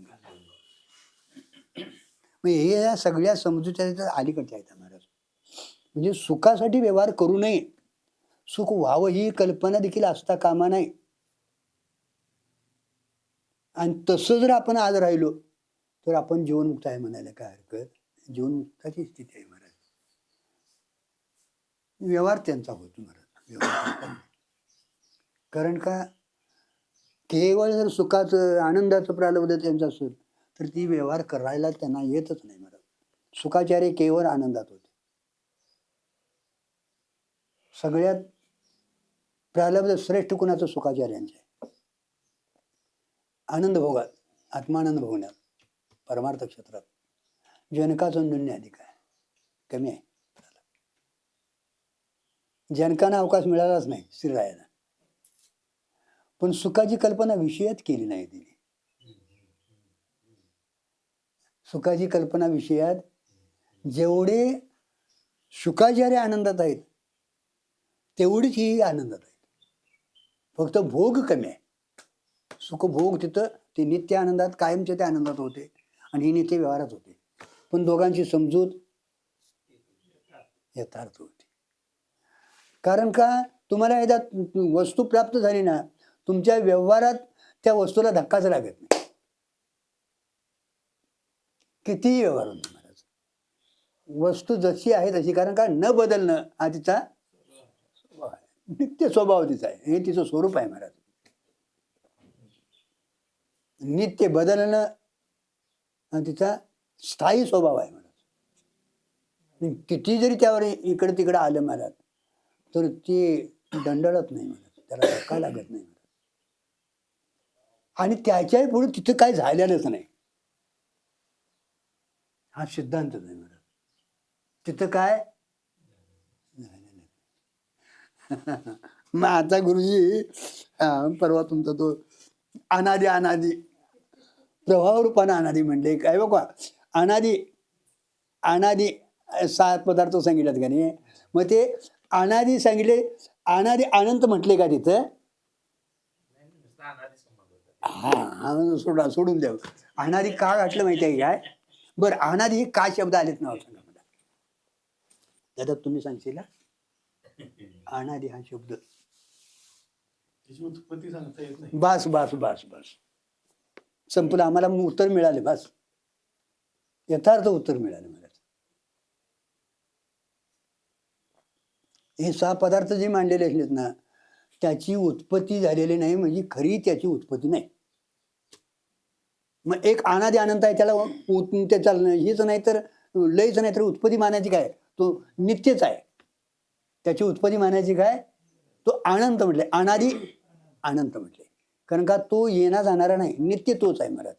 मग हे या सगळ्या समजुत्या अलीकडच्या आहेत महाराज. म्हणजे सुखासाठी व्यवहार करू नये, सुख व्हावं ही कल्पना देखील असता कामा नाही. आणि तसं जर आपण आज राहिलो तर आपण जीवनमुक्त आहे म्हणायला काय हरकत. जीवनमुक्ताची स्थिती आहे महाराज. व्यवहार त्यांचा होतो महाराज. कारण का केवळ जर सुखाचं आनंदाचं प्रालब्ध त्यांचं असेल तर ती व्यवहार करायला त्यांना येतच नाही महाराज. सुखाचार्य केवळ आनंदात होते. सगळ्यात प्रालब्ध श्रेष्ठ कुणाचं? सुखाचार्यांचे. आनंद भोगात, आत्मानंद भोगण्यात, परमार्थ क्षेत्रात जनकाचं नून्य अधिक आहे, कमी आहे. जनकांना अवकाश मिळालाच नाही श्रीरायाला. पण सुखाची कल्पना विषयात केली नाही तिने. सुखाची कल्पना विषयात, जेवढे सुखाचार्य आनंदात आहेत तेवढीच ही आनंदात आहेत. फक्त भोग कमी आहे. सुख भोग तिथं ते नित्य आनंदात, कायमचे ते आनंदात होते आणि ही नित्य व्यवहारात होते. पण दोघांची समजूत यथार्थ होती. कारण का तुम्हाला एकदा वस्तू प्राप्त झाली ना, तुमच्या व्यवहारात त्या वस्तूला धक्काच लागत नाही. कितीही व्यवहार होतो महाराज, वस्तू जशी आहे तशी. कारण का न बदलणं हा तिचा नित्य स्वभाव तिचा आहे, हे तिचं स्वरूप आहे महाराज. नित्य बदलणं हा तिचा स्थायी स्वभाव आहे महाराज. किती जरी त्यावर इकडे तिकडे आलं महाराज तर ते दंडळत नाही महाराज, त्याला धक्का लागत नाही. आणि त्याच्याही पुढे तिथं काय झालेलंच नाही. हा सिद्धांतच आहे मला. तिथं काय मग आता गुरुजी परवा तुमचा तो अनादी अनादी प्रभाव रूपानं अनादी म्हणले काय बघा. अनादी अनादी 7 पदार्थ सांगितलेत का नाही. मग ते अनादी सांगितले, अनादी अनंत म्हटले का तिथं. हा सोडून द्या. अनादी का घातलं माहिती आहे काय. बरं अनादी हे काय शब्द आलेत नाव सांगा मला दादा, तुम्ही सांगशील. अनादी हा शब्द त्याची उत्पत्ती सांगता येत नाही. बस बस बस बस संपलं. आम्हाला उत्तर मिळाले. बस यथार्थ उत्तर मिळालं मला. हे 6 पदार्थ जे मांडलेले आहेत ना, त्याची उत्पत्ती झालेली नाही म्हणजे खरी त्याची उत्पत्ती नाही. मग एक अनादी अनंत आहे, त्याला त्याचा हेच नाही तर लयच नाही तर उत्पत्ती मानायची काय, तो नित्यच आहे. त्याची उत्पत्ती मानायची काय, तो अनंत म्हटले. अनादी अनंत म्हटले कारण का तो येणा जाणारा नाही, नित्य तोच आहे महाराज.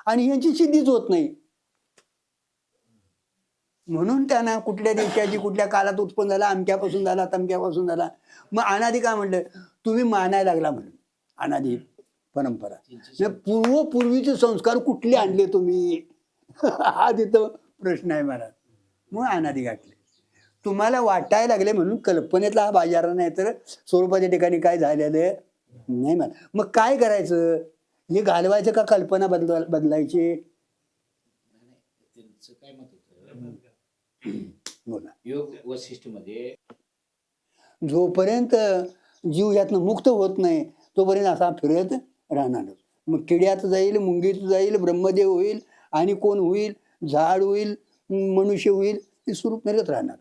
आणि यांची सिद्धीच होत नाही. म्हणून त्यांना कुठल्या देशाची कुठल्या काळात उत्पन्न झाला, अमक्यापासून झाला तमक्यापासून झाला. मग अनादी का म्हटलं, तुम्ही मानायला लागला म्हणून. अनादी परंपरा पूर्वीचे संस्कार कुठले आणले तुम्ही हा तिथं प्रश्न आहे महाराज. मग अनादी गाठले. तुम्हाला वाटायला लागले म्हणून कल्पनेतला हा बाजार नाही तर स्वरूपाच्या ठिकाणी काय झालेलं नाही मला. मग काय करायचं, हे घालवायचं का कल्पना बदलायची. काय मत होतं बोला. योग वशिष्ठमध्ये जोपर्यंत जीव यातनं मुक्त होत नाही तोपर्यंत असा फिरत राहणार. मग किड्यात जाईल, मुंगीत जाईल, ब्रह्मदेव होईल आणि कोण होईल, झाड होईल, मनुष्य होईल, हे स्वरूप मिळत राहणार.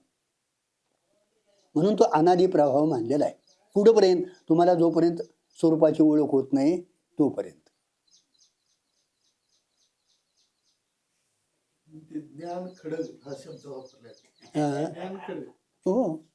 म्हणून तो अनादी प्रभाव मानलेला आहे. पुढेपर्यंत तुम्हाला जोपर्यंत स्वरूपाची ओळख होत नाही तोपर्यंत. ज्ञान खडग हा शब्द वापरला. ज्ञान खडग, हो,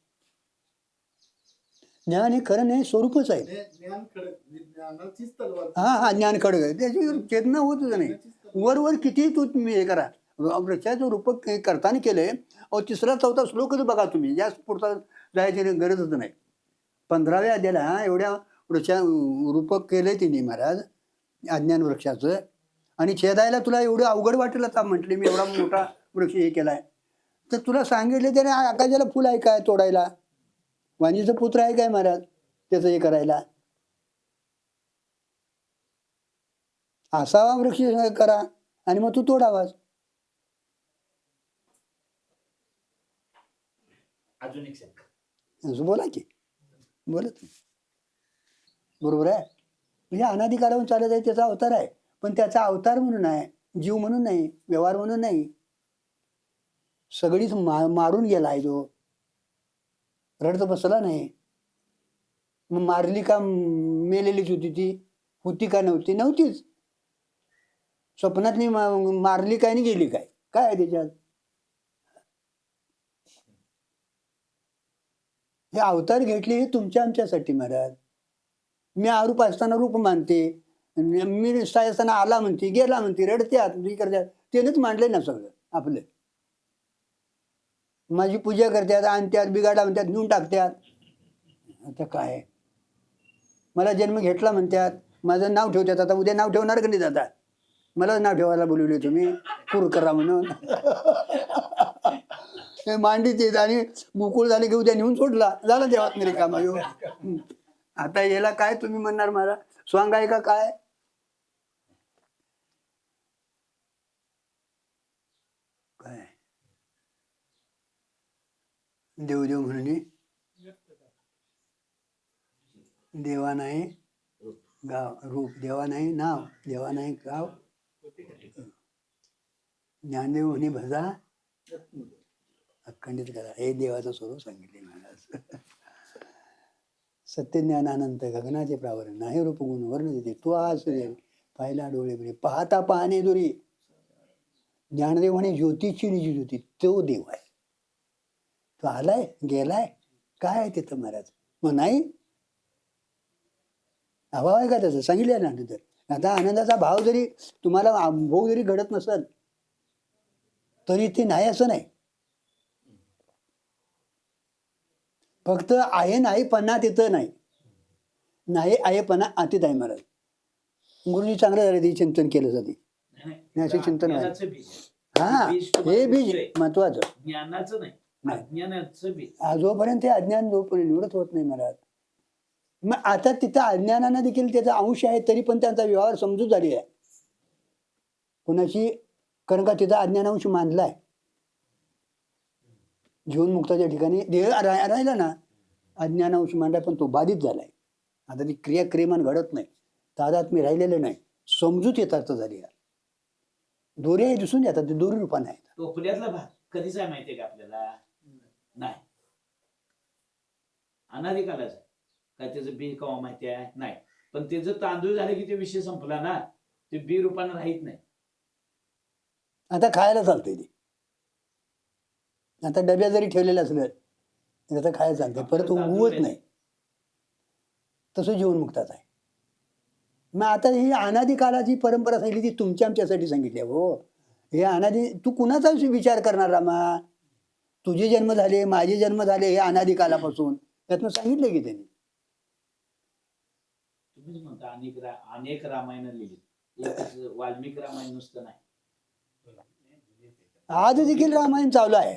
ज्ञान हे खरं नाही स्वरूपच आहे. ज्ञान खडग ज्ञानाचीच तलवार. हा ज्ञान खडग आहे, त्याची चेतना होतच नाही. वर किती तुम्ही हे करा, वृक्षाचं रूपक करताना केलंय. 3रा 4था श्लोकच बघा तुम्ही, जास्त पुढचा जायची गरजच नाही. 15व्या अध्यायाला एवढ्या वृक्षा रूपक केलंय तिने महाराज अज्ञान वृक्षाचं. आणि छेदायला तुला एवढं अवघड वाटेल आता म्हटले, मी एवढा मोठा वृक्ष हे केलाय तर तुला सांगितले त्याने आकाशाला फुल आहे काय तोडायला, वाणीचं पुत्र आहे काय महाराज त्याचं हे करायला. असावा वृक्ष करा आणि मग तू तोडावास. अजून एक शंका. असं बोला की, बोलत बरोबर आहे. म्हणजे अनाधिकारावरून चालत आहे, त्याचा अवतार आहे. पण त्याचा अवतार म्हणून आहे, जीव म्हणून नाही, व्यवहार म्हणून नाही. सगळीच मारून गेला आहे तो, रडत बसला नाही. मग मारली का मेलेलीच होती ती, होती का नव्हती, नव्हतीच. स्वप्नातली मारली काय आणि गेली काय, काय आहे त्याच्यात. हे अवतार घेतले हे तुमच्या आमच्यासाठी महाराज. मी अरूप असताना रूप मानते, मी निष्ठाय असताना आला म्हणते, गेला म्हणते, रडत्यात करतात, त्यानेच मांडले ना सगळं आपलं. माझी पूजा करतात, आणत्यात, बिगाडा म्हणतात, नेऊन टाकत्यात. आता काय, मला जन्म घेतला म्हणतात, माझं नाव ठेवतात. आता उद्या नाव ठेवणार का नाही जातात, मला नाव ठेवायला बोलवले तुम्ही पूर करा म्हणून. मांडीचे आणि मुकुळ झाले की उद्या नेऊन सोडला, झाला देवात मी रिकामा येऊ. आता याला काय तुम्ही म्हणणार, मला स्वांग आहे का काय. काय देव म्हणून देवा नाही गाव, रूप देवा नाही नाव, देवा नाही गाव, ज्ञानदेव म्हणे भजा अखंडित करा. हे देवाचं स्वरूप सांगितले महाराज. सत्य ज्ञानानंत गगनाचे प्रावरण नाही रूप गुण वर्ण देते तो आश्रय पाहिला डोळे बरे पाहता पाहणे दुरी. ज्ञानदेव म्हणे ज्योतीची निजी ज्योती, तो देव आहे. तो आलाय गेलाय काय आहे तिथं महाराज. मग नाही अभाव आहे का त्याचं सांगितलं ना. तर आता आनंदाचा भाव जरी तुम्हाला भोग जरी घडत नसेल तरी ते नाही असं नाही. फक्त आहे नाहीपणा तिथं नाही, नाही आहेपणा अतित आहे महाराज. गुरुजी चांगलं झालं ते चिंतन केलं जाते. नाही, असे चिंतन व्हायला. ज्ञानाचं बीज. हा, बीज तुम्हाला हे बीज दिसतंय. महत्वाचं. ज्ञानाचं नाही, नाही. अज्ञानाचं बीज. जोपर्यंत ते अज्ञान जोपर्यंत निवडत होत नाही महाराज, मग आता तिथं अज्ञानानं देखील त्याचा अंश आहे तरी पण त्यांचा व्यवहार समजूत झाली आहे कोणाची. कारण का तिथं अज्ञानांश मानलाय. जीवनमुक्ताच्या ठिकाणी देह राहिला ना, अज्ञानांश मानलाय पण तो बाधित झालाय. आता ती क्रियाक्रियमान घडत नाही, तादात्म्य राहिलेलं नाही, समजूत येतात झाली आहे. दोरी दिसून येतात, ते दोरी रूपाने आहेत. टोपल्यातला भाग कधीच आहे माहितीये का आपल्याला? नाही, अनादिकालाच आहे. काय त्याचं बी कवा माहिती आहे? नाही. पण ते जर तांदूळ झाले की ते विषय संपला ना, ते बी रूपानं राहीत नाही. आता खायला चालतंय ते. आता डब्यात जरी ठेवलेलं असलं तर आता खायला चालतंय, परत उगवत नाही. तसं जीवनमुक्ताच आहे. मग आता ही अनादी कालाची परंपरा सांगितली ती तुमच्या आमच्यासाठी सांगितली आहे. हो, हे अनादी, तू कुणाचा विचार करणार रामा? तुझे जन्म झाले, माझे जन्म झाले, हे अनादी कालापासून त्यातनं सांगितलं की त्यांनी. तुम्हीच म्हणता अनेक रामायण लिहिली, एकच वाल्मिकी रामायण नुसतं नाही. आज देखील रामायण चालू आहे.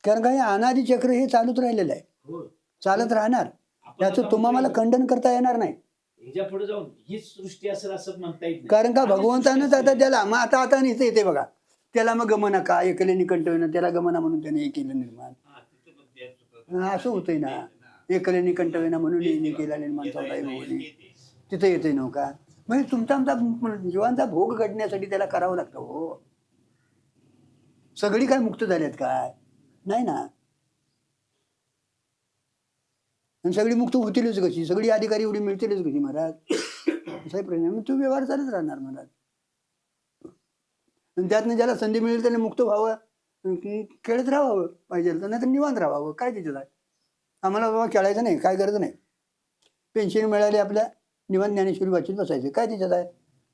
कारण काही अनादी चक्र हे चालूच राहिलेलं आहे, हो. चालत राहणार. आपण त्याचं आता तुम्हाला म्हणतोय, खंडन करता येणार नाही. ह्याच्या पुढे जाऊन हीच सृष्टी असेल असं म्हणता येत नाही. कारण का आणि भगवंतानं सृष्टी आता असेल. त्याला मग आता आता इथे येते बघा, त्याला मग गमना का एकले निकंठविना, त्याला गमना म्हणून त्याने हे केलं निर्माण. असं होतंय ना, एकले निकंठविना म्हणून हे केला निर्माण चाललाय भगवने. तिथे येते नव्हता. म्हणजे तुमचा आमचा जीवांचा भोग घडण्यासाठी त्याला करावं लागतं. हो, सगळी काय मुक्त झाल्यात काय? नाही ना. आणि सगळी मुक्त होतीलच कशी? सगळी अधिकारी एवढी मिळतीलच कशी महाराज? असा प्रश्न. तो व्यवहार चालत राहणार महाराज. आणि त्यातनं ज्याला संधी मिळेल त्याने मुक्त व्हावं, खेळत राहावं पाहिजे, नाही तर निवांत राहावं. काय त्याच्यात आहे? आम्हाला बाबा खेळायचं नाही, काय गरज नाही. पेन्शन मिळाली आपल्या, निवांत ज्ञानेश्वरी वाचित बसायचं, काय त्याच्यात आहे?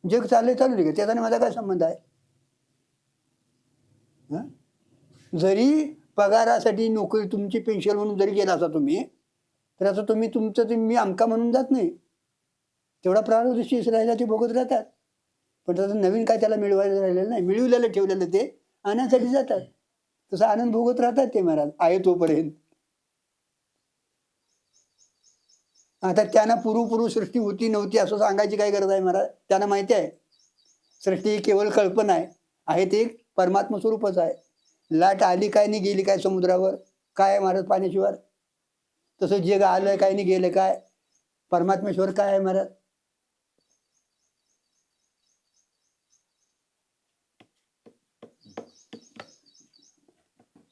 जग चाललंय चालू दे, त्याचा माझा काय संबंध आहे? जरी पगारासाठी नोकरी तुमची पेन्शन म्हणून जरी गेला असा तुम्ही, तर असं तुम्ही तुमचं ते मी आमका म्हणून जात नाही. तेवढा प्रारब्ध शेष राहिला ते भोगत राहतात. पण तसं नवीन काय त्याला मिळवायला राहिलेलं नाही, मिळवलेलं ठेवलेलं ते आणण्यासाठी जातात. तसं आनंद भोगत राहतात ते महाराज आहे तोपर्यंत. आता त्यांना पूर्व सृष्टी होती नव्हती असं सांगायची काय गरज आहे महाराज? त्यांना माहिती आहे सृष्टी ही केवळ कल्पना आहे ते एक परमात्मा स्वरूपच आहे. लाट आली काय नाही गेली काय समुद्रावर, काय महाराज पाण्याशिवाय? तसं जग आलं काय नाही गेलं काय, परमात्मेश्वर काय आहे महाराज?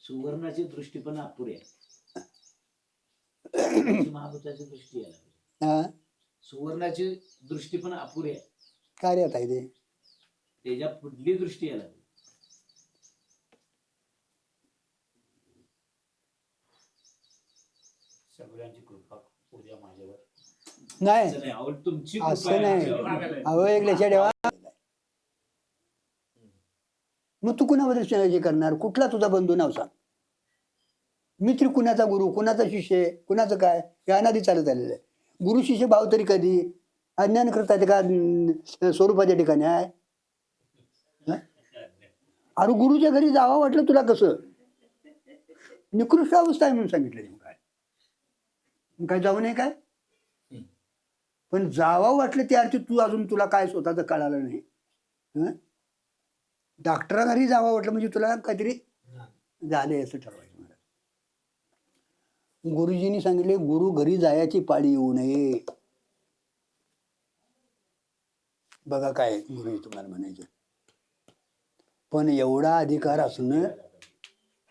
सुवर्णाची दृष्टी पण अपुरी आहे. महाभूताची दृष्टी आहे. हा, सुवर्णाची दृष्टी पण अपुरी आहे. कार्यात आहे ते. त्याच्या पुढली दृष्टी यायला पाहिजे. सगळ्यांची कृपा उद्या माझ्यावर नाही असं नाही, अहो, तुमची कृपा असं आहे नाही. माझ्यावर. अहो एक लक्षात ठेवा. मग तू कुणाबद्दल हे करणार? कुठला तुझा बंधू नाव सांग? मित्र कुणाचा, गुरु कुणाचा, शिष्य कुणाचं काय? हे अनादी चालत आलेलं आहे. गुरु शिष्य भाव तरी कधी अज्ञान करतात का स्वरूपाच्या ठिकाणी आहे? अरे गुरुच्या घरी जावं वाटलं तुला कसं? निकृष्ट अवस्था आहे म्हणून सांगितलं. काय जाऊ नये काय? पण जावं वाटलं त्या अर्थी तू अजून तुला काय स्वतःच कळालं नाही. डॉक्टरा घरी जावं वाटलं म्हणजे तुला काहीतरी झाले असं ठरवायचं. गुरुजींनी सांगितले गुरु घरी जायची पाळी येऊ नये. बघा काय गुरुजी तुम्हाला म्हणायचं. पण एवढा अधिकार असणं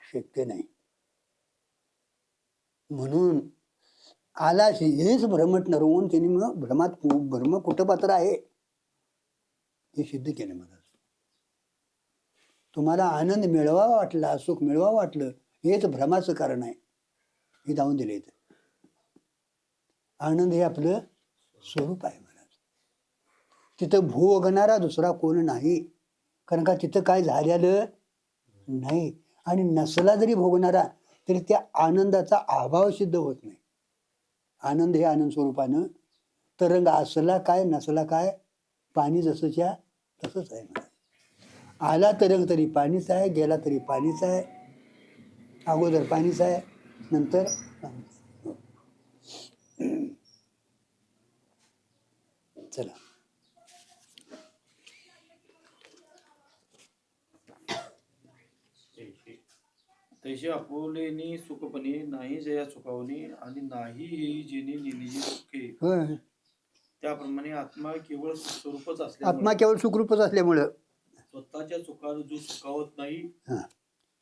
शक्य नाही. म्हणून आला हेच भ्रमट नरवून त्यांनी मग भ्रम कुठं पात्र आहे हे सिद्ध केलं. मला तुम्हाला आनंद मिळवावा वाटला, सुख मिळवावं वाटलं, हेच भ्रमाचं कारण आहे. हे दावून दिले इथं. आनंद हे आपलं स्वरूप आहे महाराज. तिथं भोगणारा दुसरा कोण नाही, कारण का तिथं काय झालेलं नाही. आणि नसला जरी भोगणारा तरी त्या आनंदाचा अभाव सिद्ध होत नाही. आनंद हे आनंद स्वरूपानं तरंग असला काय नसला काय पाणी जसंच्या तसंच आहे महाराज. आला तरंग तरी पाणीच आहे, गेला तरी पाणीच आहे. अगोदर पाणीच आहे, नंतर पाणीच आहे. चला तैसे आपुलेनी सुखपणे नाही जया चुकावणे आणि नाही येई जेणे नेनेची सुखे. होय. त्याप्रमाणे आत्मा केवळ स्वरूपच आत्मा असल्यामुळे केवळ सुखरूपच असल्यामुळं स्वतःच्या सुखानं जो सुखावत नाही, हा,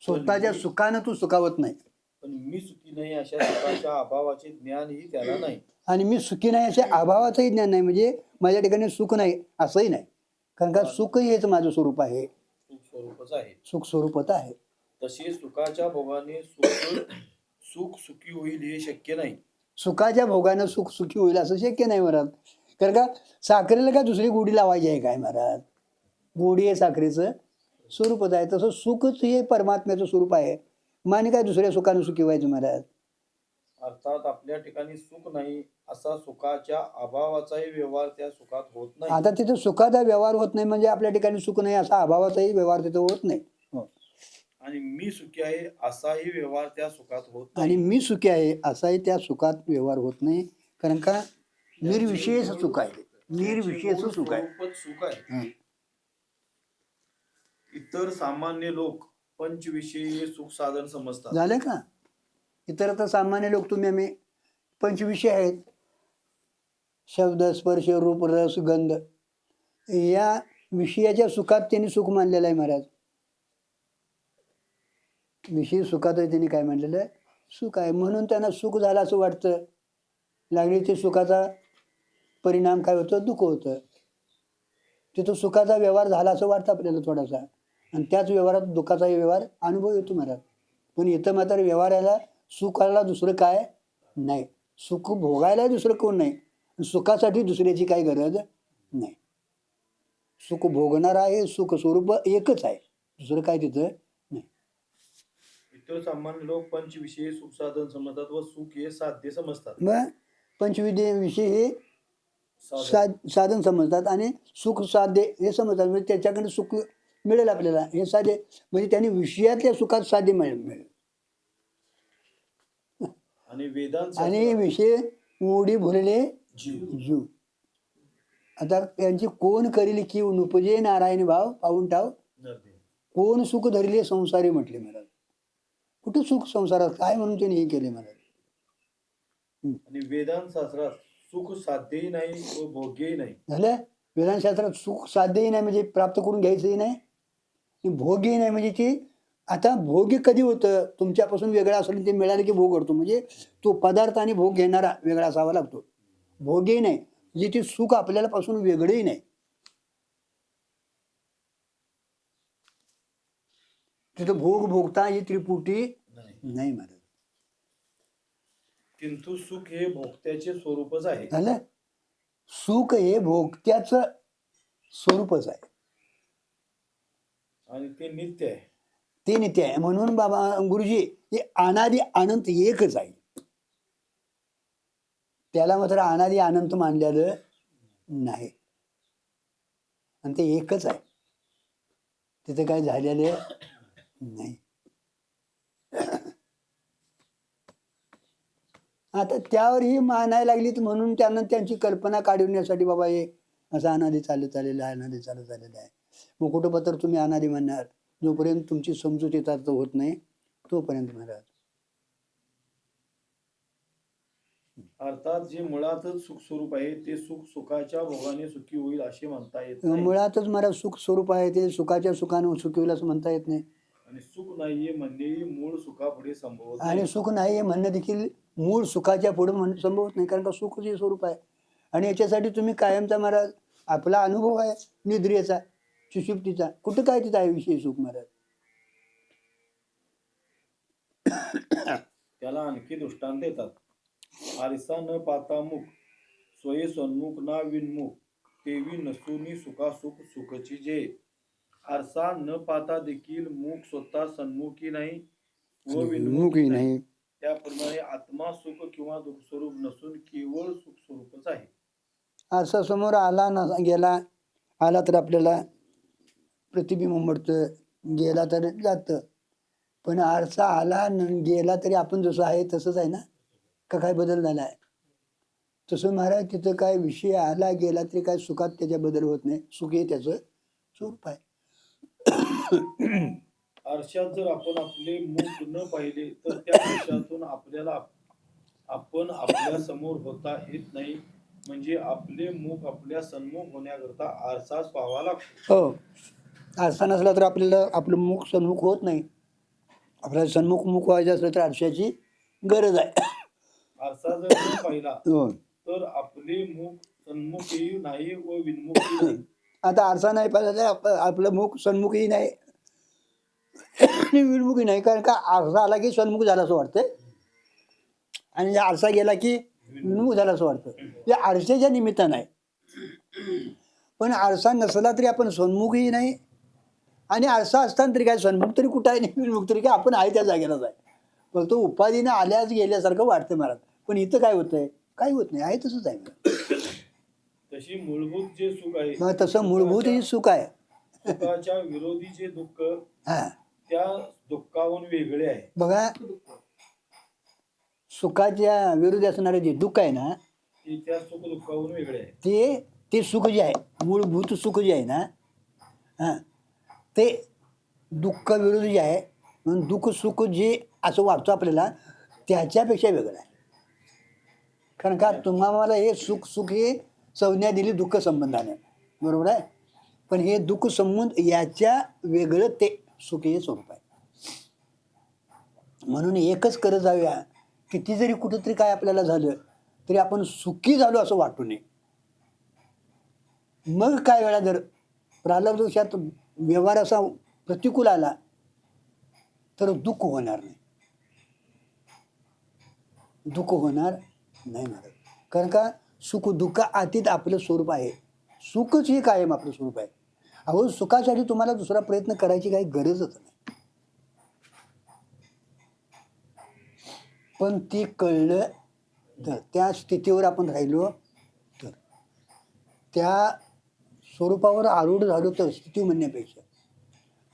स्वतःच्या सुखानं तू सुखावत नाही. पण मी सुखी नाही अशा सुखाच्या अभावाचे ज्ञानही त्याला नाही. आणि मी सुखी नाही अशा अभावाचंही ज्ञान नाही, म्हणजे माझ्या ठिकाणी सुख नाही असंही नाही. कारण का सुख हेच माझं स्वरूप आहे, सुख स्वरूपच आहे. सुख स्वरूपच आहे. तसे सुखाच्या भोगाने सुख सुखी होईल हे शक्य नाही. सुखाच्या भोगानं सुख सुखी होईल असं शक्य नाही महाराज. कारण का साखरेला काय दुसरी गोडी लावायची आहे काय महाराज? गोडी हे साखरेचं स्वरूपच आहे. तसं सुखच हे परमात्म्याचं स्वरूप आहे. माने काय दुसऱ्या सुखानं सुखी व्हायचं महाराज? अर्थात आपल्या ठिकाणी सुख नाही असा सुखाच्या अभावाचाही व्यवहार त्या सुखात होत नाही. आता तिथं सुखाचा व्यवहार होत नाही म्हणजे आपल्या ठिकाणी सुख नाही असा अभावाचाही व्यवहार तिथं होत नाही. आणि मी सुखी आहे असाही व्यवहार त्या सुखात होत आणि नाही. मी सुखी आहे असाही त्या सुखात व्यवहार होत नाही. कारण का निर्विशेष सुख आहे, निर्विशेष सुख आहे. स्वरूपच सुख आहे. हं. इतर सामान्य लोक पंचविषयी सुख साधन समजतात. झालं का? इतर आता सामान्य लोक तुम्ही आम्ही पंचविषय आहेत, शब्द स्पर्श रूप रस गंध, या विषयाच्या सुखात त्यांनी सुख मानलेलं आहे महाराज. विषय सुखात त्यांनी काय मानलेलं आहे? सुख आहे. म्हणून त्यांना सुख झालं असं वाटतं. लागली ते सुखाचा परिणाम काय होतं? दुःख होतं. तिथं सुखाचा व्यवहार झाला असं वाटतं आपल्याला थोडासा, आणि त्याच व्यवहारात दुःखाचा व्यवहार अनुभव येतो महाराज. पण इथं मात्र व्यवहाराला सुखाला दुसरं काय नाही, सुख भोगायला दुसरं कोण नाही, सुखासाठी दुसऱ्याची काही गरज नाही. सुख भोगणार आहे, सुख स्वरूप एकच आहे, दुसरं काय तिथं नाही. इतर सामान्य लोक पंचविषयी सुख साधन समजतात व सुख हे साध्य समजतात. मग पंचविधी विषय हे साधन. साधन समजतात आणि सुख साध्य हे समजतात. म्हणजे त्याच्याकडे सुख मिळेल आपल्याला हे साध्य, म्हणजे त्यांनी विषयातल्या सुखात साध्य मिळेल. आणि वेदांत आणि विषय उडी भरले जीव. जीव. आता त्यांची कोण करील की उपजे नारायण भाव पाहून ठाव, नरदेव. कोण सुख धरले संसारी म्हटले महाराज. कुठं सुख संसारात काय म्हणून त्यांनी हे केले महाराज? आणि वेदांत शास्त्रात सुख साध्यही नाही व भोग्यही नाही. झालं. वेदांतशास्त्रात सुख साध्यही नाही म्हणजे प्राप्त करून घ्यायचंही नाही, आणि भोग्यही नाही म्हणजे ते आता भोग्य कधी होतं? तुमच्यापासून वेगळा असेल ते मिळाले की भोग करतो, म्हणजे तो पदार्थ आणि भोग घेणारा वेगळा असावा लागतो. भोग्यही नाही म्हणजे ते सुख आपल्याला पासून वेगळंही नाही. तिथं भोग भोगता ही त्रिपुटी नाही महाराज. किंतु सुख हे भोगत्याचे स्वरूपच आहे. झालं. सुख हे भोगत्याचं स्वरूपच आहे आणि ते नित्य आहे. ते नित्य आहे. म्हणून बाबा गुरुजी हे अनादि अनंत एकच आहे. त्याला मात्र अनादि अनंत मानलेलं नाही, आणि ते एकच आहे. तिथे काय झालेलं नाही. आता त्यावर ही मानायला लागलीत म्हणून त्यांना त्यांची कल्पना काढवण्यासाठी बाबा हे असं अनादि चालत आलेलं आहे, अनादि चालत आलेलं आहे. मग कुठं पत्र तुम्ही अनादि म्हणणार? जोपर्यंत तुमची समजूत येतात होत नाही तोपर्यंत महाराज. अर्थात जे मुळातच सुख स्वरूप आहे ते सुख सुखाच्या भोगाने सुखी होईल असे म्हणता येत नाही. मुळातच महाराज सुख स्वरूप आहे ते सुखाच्या सुखानं सुखी होईल असं म्हणता येत नाही. आणि सुख नाहीये म्हणणेही मूळ सुखापुढे संभवत आणि नाही. सुख नाही हे म्हणणं देखील मूळ सुखाच्या पुढे संभवत नाही. कारण का सुख जे स्वरूप आहे, आणि याच्यासाठी तुम्ही कायमचा महाराज आपला अनुभव आहे निद्रेचा सुषुप्तीचा, कुठं काय तिथं आहे विषय सुख महाराज. त्याला आणखी दृष्टांत देतात. आरसा न पाता मुख, स्वये सन्मुख ना विनमुख, तेवी नसुनी सुखासुख सुखची जे. आरसा न पाहता देखील मुख स्वतः सन्मुखी नाही व विनमुखी मुखही नाही. नाही. त्याप्रमाणे आत्मा सुख किंवा दुःख स्वरूप नसून केवळ सुख स्वरूपच आहे. आरसा समोर आला ना गेला, आला तर आपल्याला प्रतिबिंब उमटतं, गेला तर जातं. पण आरसा आला गेला तरी आपण जसं आहे तसंच आहे ना, का काय बदल झाला आहे? तसं महाराज तिथं काय विषय आला गेला तरी काय सुखात त्याच्या बदल होत नाही. सुख हे त्याचं स्वरूप आहे. आरशात जर आपण आपले मुख न पाहिले तर त्या आरशातून आपल्याला आपण आपल्या समोर होता येत नाही. म्हणजे आपले मुख आपल्या सन्मुख होण्याकरता आरसाच पाहावा लागतो. हो, आरसा नसला तर आपल्याला आपलं मुख सन्मुख होत नाही. आपल्याला सन्मुख मुख व्हायचं असलं तर आरशाची गरज आहे. आरसा जर न पाहिला हो. तर आपले मुख सन्मुखही नाही व विनमुखही नाही. आता आरसा नाही पाहिला तर आपलं मुख सन्मुखही नाही आणि विनमुखही नाही. कारण का आरसा आला की सन्मुख झाला असं वाटतंय आणि आरसा गेला की विनमुख झाला असं वाटतं. ते आरशाच्या निमित्तानं आहे. पण आरसा नसला तरी आपण सन्मुखही नाही आणि आरसा असताना तरी काय सन्मुख तरी कुठं आहे नाही विनमुख तरी काय आपण आहे त्या जागेलाच आहे. फक्त उपाधीनं आल्याच गेल्यासारखं वाटतं मला. पण इथं काय होतंय? काही होत नाही, आहे तसंच आहे. तशी मूलभूत जे सुख आहे, मग तसं मूलभूत ही सुख आहे. सुखाच्या विरोधी जे दुःख हा, त्या दुःखाहून वेगळे आहे. बघा, सुखाच्या विरोधी असणारे जे दुःख आहे ना, ते त्या सुख दुःखाहून वेगळे आहे. ते सुख जे आहे, मूलभूत सुख जे आहे ना, हां, ते दुःख विरोधी जे आहे. म्हणून दुःख सुख जे असं वाटतं आपल्याला त्याच्यापेक्षा वेगळं आहे. कारण का तुम्हाला हे सुख सुख हे संज्ञा दिली दुःख संबंधाने, बरोबर आहे. पण हे दुःख संबंध याच्या वेगळं ते सुख हे स्वरूप आहे. म्हणून एकच करत जाऊया, किती जरी कुठंतरी काय आपल्याला झालं तरी आपण सुखी झालो असं वाटू नये. मग काय वेळा जर प्रारब्ध दोषात व्यवहार असा प्रतिकूल आला तर दुःख होणार नाही. दुःख होणार नाही महाराज. कारण का सुख दुःख अतीत आपलं स्वरूप आहे. सुखच हे कायम आपलं स्वरूप आहे. अहो, सुखासाठी तुम्हाला दुसरा प्रयत्न करायची काही गरजच नाही. पण ती कळलं तर, त्या स्थितीवर आपण राहिलो तर, त्या स्वरूपावर आरूढ झालो तर, स्थिती म्हणण्यापेक्षा.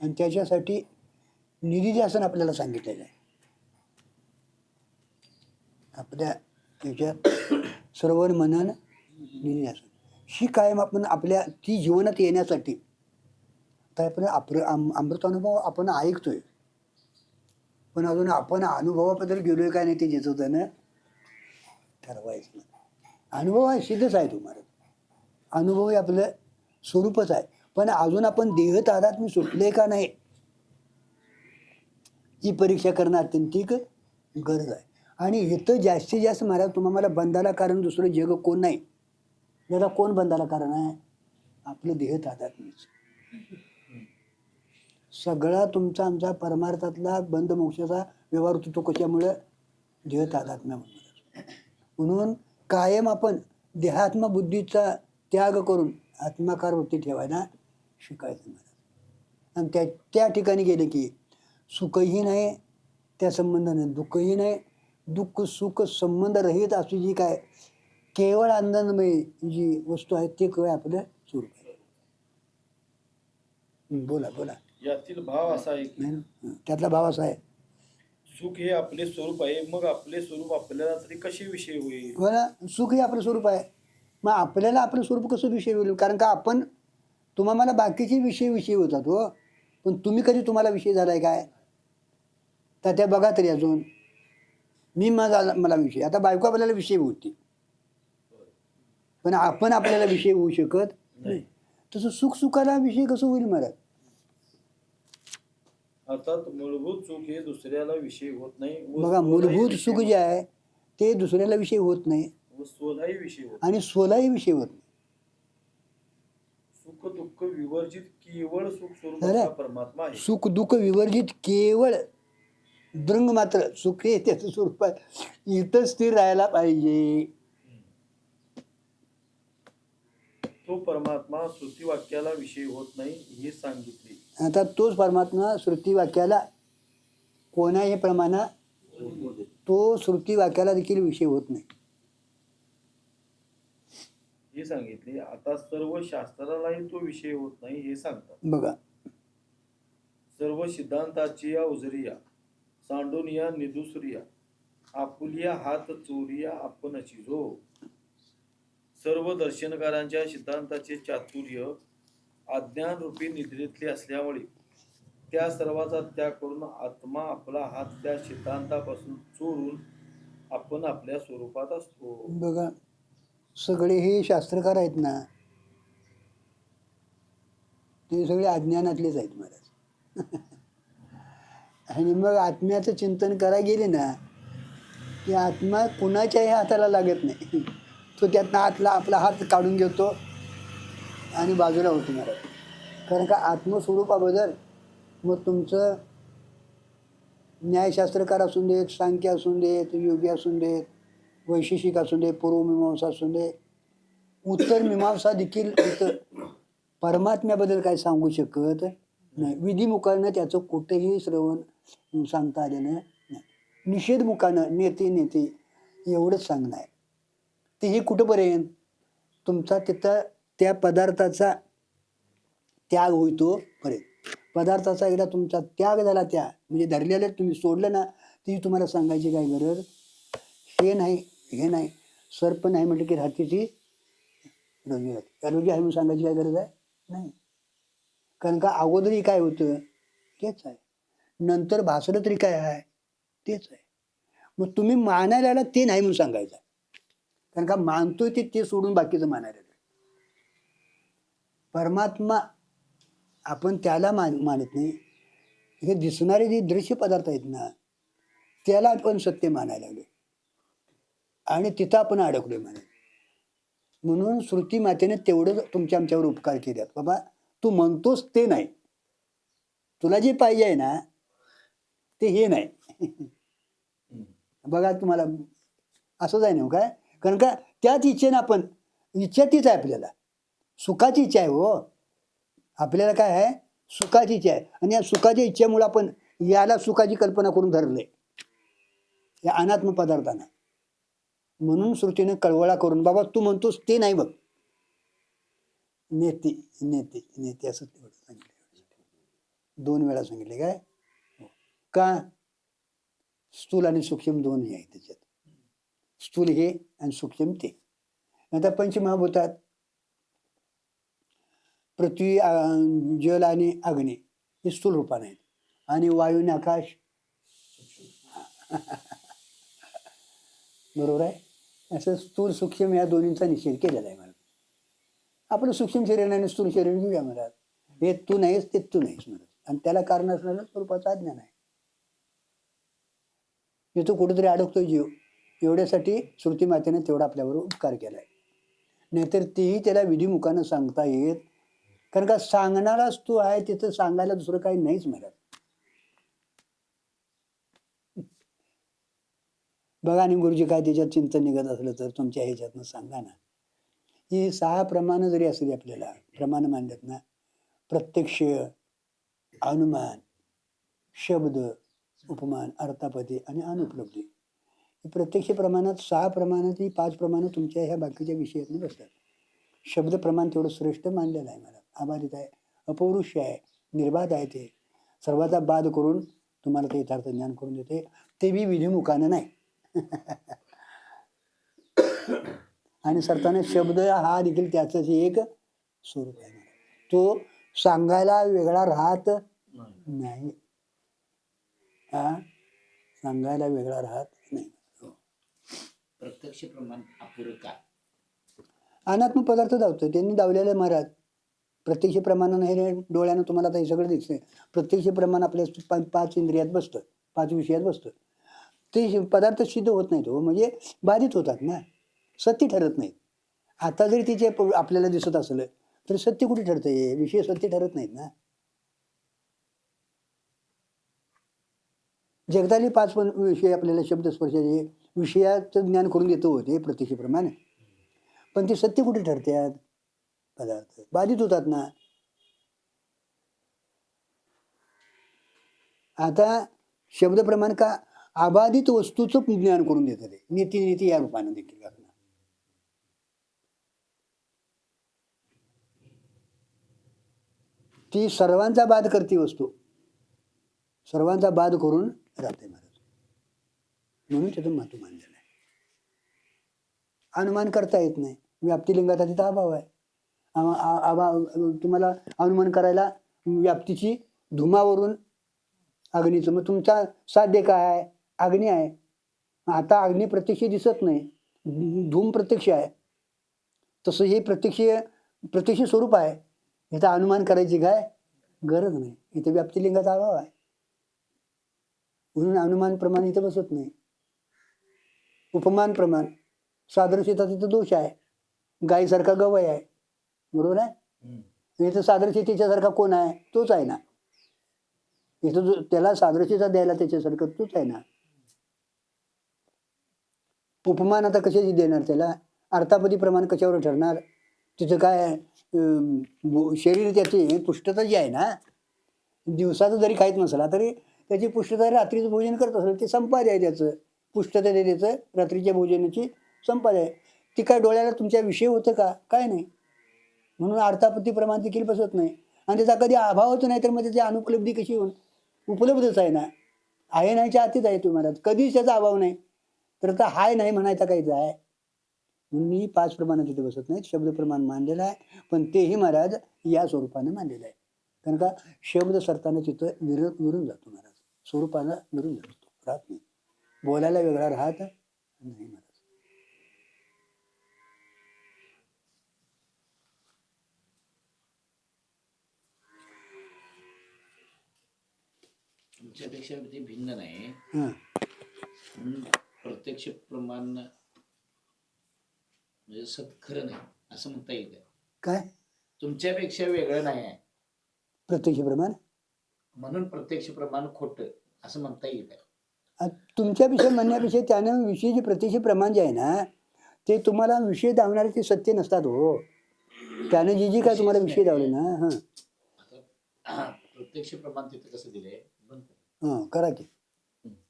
आणि त्याच्यासाठी निधिध्यासन आपल्याला सांगितलेलं आहे. आपल्या त्याच्यात श्रवण मनन निधिध्यासन ही कायम आपण आपल्या ती जीवनात येण्यासाठी. तर आपण अमृतानुभव आपण ऐकतोय, पण अजून आपण अनुभवाबद्दल गेलोय काय नाही ते ज्याचं त्यानं ठरवायचं. अनुभव आहे सिद्धच आहे तुम्हाला. अनुभव हे आपलं स्वरूपच आहे. पण अजून आपण देह तादात्म्य सुटले का नाही ही परीक्षा करणं अत्यंतिक गरज आहे. आणि इथं जास्तीत जास्त महाराज तुम्हाला बंधाला कारण दुसरं जग कोण नाही. याला कोण बंधाला कारण आहे? आपलं देह तादात्म्यच. सगळा तुमचा आमचा परमार्थातला बंध मोक्षाचा व्यवहार होतो तो कशामुळं? देह तादात्म्यामुळे. म्हणून कायम आपण देहात्म बुद्धीचा त्याग करून आत्माकार वृत्ती ठेवायला शिकायचं. आणि त्या ठिकाणी गेले की सुखही नाही त्या संबंधाने, दुःखही नाही. दुःख सुख संबंध रहित अशी जी काय केवळ आनंदमय जी वस्तू आहे ते काय आपलं स्वरूप आहे. बोला बोला. यातील भाव असा आहे की नाही ना? त्यातला भाव असा आहे, सुख हे आपले स्वरूप आहे. मग आपले स्वरूप आपल्याला तरी कसे विषय होईल? बघा, सुख हे आपलं स्वरूप आहे. मग आपल्याला आपलं स्वरूप कसं विषय होईल? कारण का आपण तुम्हाला बाकीचे विषय होतात हो, पण तुम्ही कधी तुम्हाला विषय झालाय काय? तर त्या बघा तरी अजून मला विषय. आता बायको आपल्याला विषय होती, पण आपण आपल्याला विषय होऊ शकत नाही. तसं सुख सुखाला विषय कसं होईल महाराज? अर्थात मूलभूत सुख हे दुसऱ्याला विषय होत नाही व बघा, स्वलाही मूलभूत विषय सुख जे आहे ते दुसऱ्याला विषय होत नाही व स्वलाही विषय होत. आणि स्वलाही विषय होत नाही. सुख दुःख विवर्जित केवळ सुख झालं? स्वरूपाचा परमात्मा आहे. सुख दुःख विवर्जित केवळ दृंग मात्र सुख हे त्याचं स्वरूप आहे, इथं स्थिर राहायला पाहिजे. तो परमात्मा श्रुती वाक्याला विषय होत नाही हे सांगितले. आता तोच परमात्मा श्रुती वाक्याला कोणाही प्रमाणा तो श्रुती वाक्याला देखील विषय होत नाही हे सांगितले. आता सर्व शास्त्रालाही तो विषय होत नाही हे सांगतात. बघा. सर्व सिद्धांताची या उजरिया सांडूनिया निदुसरिया आपुलिया हात चोरिया आपणची जो. सर्व दर्शनकारांच्या सिद्धांताचे चातुर्य अज्ञान रूपी निद्रेतले असल्यामुळे त्या सर्वाचा त्याग करून आत्मा आपला हात त्या सिद्धांतापासून चोरून आपण आपल्या स्वरूपात असतो. बघा, सगळे हे शास्त्रकार आहेत ना, ते सगळे अज्ञानातलेच आहेत महाराज. आणि मग आत्म्याचं चिंतन करायला गेले ना की आत्मा कुणाच्याही हाताला लागत नाही. तो त्यातनं आपला हात काढून घेतो आणि बाजूला होतो महाराज. कारण का आत्मस्वरूपाबद्दल मग तुमचं न्यायशास्त्रकार असून देत, सांख्य असून देत, योगी असून देत, वैशेषिक असून दे, पूर्वमीमांसा असून दे, उत्तर मीमांसा देखील इथं परमात्म्याबद्दल काय सांगू शकत नाही. विधिमुखानं त्याचं कुठेही श्रवण सांगता आलेलं नाही. निषेधमुखानं नेते एवढंच सांगणं आहे. तेही कुठंपर्यंत तुमचा तिथं त्या पदार्थाचा त्याग होतो पर्यंत. पदार्थाचा एकदा तुमचा त्याग झाला, त्या म्हणजे धरलेलं तुम्ही सोडलं ना, ती तुम्हाला सांगायची काय गरज. हे नाही हे नाही, सर्प नाही म्हटलं की रात्रीची रोजी राहते. त्या रोजी आहे म्हणून सांगायची काय गरज आहे नाही. कारण का अगोदरी काय होतं तेच आहे, नंतर भासलं तरी काय आहे तेच आहे. मग तुम्ही मानायला आला ते नाही म्हणून सांगायचं. कारण का मानतोय ते सोडून बाकीचं मानायला. परमात्मा आपण त्याला मानत नाही. हे दिसणारे जे दृश्य पदार्थ आहेत ना, त्याला आपण सत्य मानायला लागलो आणि तिथं आपण अडकलोय म्हणे. म्हणून श्रुती मातेने तेवढं तुमच्या आमच्यावर उपकार केलेत. बाबा तू म्हणतोस ते नाही, तुला जे पाहिजे आहे ना ते हे नाही. बघा तुम्हाला असंच आहे ना काय. कारण का त्याच इच्छेनं आपण, इच्छा तीच आहे आपल्याला, सुखाची इच्छा आहे. हो, आपल्याला काय आहे सुखाची इच्छा आहे. आणि या सुखाच्या इच्छेमुळे आपण याला सुखाची कल्पना करून धरले या अनात्म पदार्थांना. म्हणून श्रुतीने कळवळा करून बाबा तू म्हणतोस ते नाही बघ, नेते नेते नेते असं तेवढं सांगितलं. 2 वेळा सांगितले काय का. स्थूल आणि सूक्ष्म दोन्ही आहे त्याच्यात. स्थूल हे आणि सूक्ष्म ते. नंतर पंचमहाभूतात पृथ्वी, जल आणि अग्नी हे स्थूल रूपाने आहेत आणि वायू आणि आकाश बरोबर आहे. असं स्थूल सूक्ष्म या दोन्हींचा निषेध केलेला आहे मला. आपलं सूक्ष्म शरीर आणि स्थूल शरीर घेऊया मला. हे तू नाहीस ते तू नाहीस म्हणत, आणि त्याला कारण असणारं स्वरूपाचं अज्ञान आहे. हे तो कुठेतरी अडकतोय जीव. एवढ्यासाठी श्रुती मातेने तेवढा आपल्यावर उपकार केलाय. नाहीतर तेही त्याला विधिमुखानं सांगता येत. कारण का सांगणाराच तू आहे, तिथं सांगायला दुसरं काही नाहीच मला. बघा आणि गुरुजी काय त्याच्यात चिंतन निघत असलं तर तुमच्या ह्याच्यातनं सांगा ना. ही 6 प्रमाणं जरी असली आपल्याला, प्रमाणं मानल्यात ना, प्रत्यक्ष, अनुमान, शब्द, उपमान, अर्थापदी आणि अनुपलब्धी. प्रत्यक्ष प्रमाणात 6 प्रमाणात ही 5 प्रमाणं तुमच्या ह्या बाकीच्या विषयातून बसतात. शब्द प्रमाण तेवढं श्रेष्ठ मानलेलं आहे मला. आबाधित आहे, अपौरुष्य आहे, निर्बाध आहे. ते सर्वाचा बाद करून तुम्हाला ते यथार्थ ज्ञान करून देते. ते बी विधिमुखानं नाही. आणि सरताना शब्द हा देखील त्याचंच एक स्वरूप आहे. तो सांगायला वेगळा राहत नाही. सांगायला वेगळा राहत नाही. प्रत्यक्ष प्रमाण अपुरं काय. अनात्म पदार्थ धावतो त्यांनी दावलेलं महाराज. प्रत्यक्ष प्रमाणानं हे डोळ्यानं तुम्हाला आता हे सगळं दिसतंय. प्रत्यक्ष प्रमाण आपल्या 5 इंद्रियात बसतं, 5 विषयात बसतं. ते पदार्थ सिद्ध होत नाहीत. हो, म्हणजे बाधित होतात ना, सत्य ठरत नाहीत. आता जरी तिचे आपल्याला दिसत असलं तर सत्य कुठे ठरतंय, विषय सत्य ठरत नाहीत ना. जगताली 5 विषय आपल्याला शब्दस्पर्शाचे विषयाचं ज्ञान करून देतो होते प्रत्यक्षेप्रमाणे, पण ते सत्य कुठे ठरतात? पदार्थ बाधित होतात ना. आता शब्दप्रमाण का अबाधित वस्तूचं ज्ञान करून देतं ते नीती नीती या रूपानं देखील घालणं. ती सर्वांचा बाध करते वस्तू, सर्वांचा बाध करून राहते महाराज. म्हणून त्याचं महत्व मानलेलं आहे. अनुमान करता येत नाही. व्याप्तिलिंगाचा तिथं अभाव आहे. अभाव तुम्हाला अनुमान करायला व्याप्तीची धुमावरून अग्नीचं, मग तुमचा साध्य काय आहे? अग्नी आहे. आता अग्नी प्रत्यक्ष दिसत नाही, धूम प्रत्यक्ष आहे. तसं हे प्रत्यक्ष स्वरूप आहे. इथं अनुमान करायची काय गरज नाही. इथे व्याप्तिलिंगाचा अभाव आहे म्हणून अनुमान प्रमाण इथं बसत नाही. उपमान प्रमाण सादृश्यता तिथं दोष आहे. गायीसारखा गवय आहे, बरोबर आहे. इथं सादृश्यतेच्यासारखा कोण आहे? तोच आहे ना. इथं जो त्याला सादृश्यता द्यायला त्याच्यासारखं तोच आहे ना. उपमान आता कशाची देणार त्याला? अर्थापदी प्रमाण कशावर ठरणार? तिथं काय शरीर त्याची पुष्टता जी आहे ना, दिवसाचं जरी खायच नसला तरी त्याची पुष्टता रात्रीचं भोजन करत असेल ते संपाद आहे. त्याचं पुष्टता त्याचं रात्रीच्या भोजनाची संपाद आहे. ती काय डोळ्याला तुमच्या विषय होतं का? काय नाही. म्हणून अर्थापत्ती प्रमाण देखील बसत नाही. आणि त्याचा कधी अभावच नाही तर मग त्याची अनुपलब्धी कशी होईल? उपलब्धच आहे ना. आहे नाहीच्या आतीच आहे तुम्हाला, कधीच त्याचा अभाव नाही. तर आता हाय नाही म्हणायचा काहीच आहे. म्हणून मी 5 प्रमाणात तिथे बसत नाहीत. शब्द प्रमाण मानलेलं आहे, पण तेही महाराज या स्वरूपानं मानलेलं आहे. कारण का शब्द सरताना तिथं विरून जातो महाराज, स्वरूपानं विरून जातो, राहत नाही. बोलायला वेगळा राहत नाही महाराज. तुमच्यापेक्षा ते भिन्न नाही. हां, म्हणून प्रत्यक्ष प्रमाण म्हणजे खरं नाही असं म्हणता येईल का? काय तुमच्यापेक्षा वेगळं नाही आहे प्रत्यक्ष प्रमाण? म्हणून प्रत्यक्ष प्रमाण खोटं असं म्हणता येईल का? तुमच्या विषय म्हणण्यापेक्षा त्यानं विषयीचे प्रत्यक्ष प्रमाण जे आहे ना, ते तुम्हाला विषय दावणारे ते सत्य नसतात हो. त्यानं जी काय तुम्हाला विषय दावले ना, आता प्रत्यक्ष प्रमाण तिथं कसं दिलंय? करा की.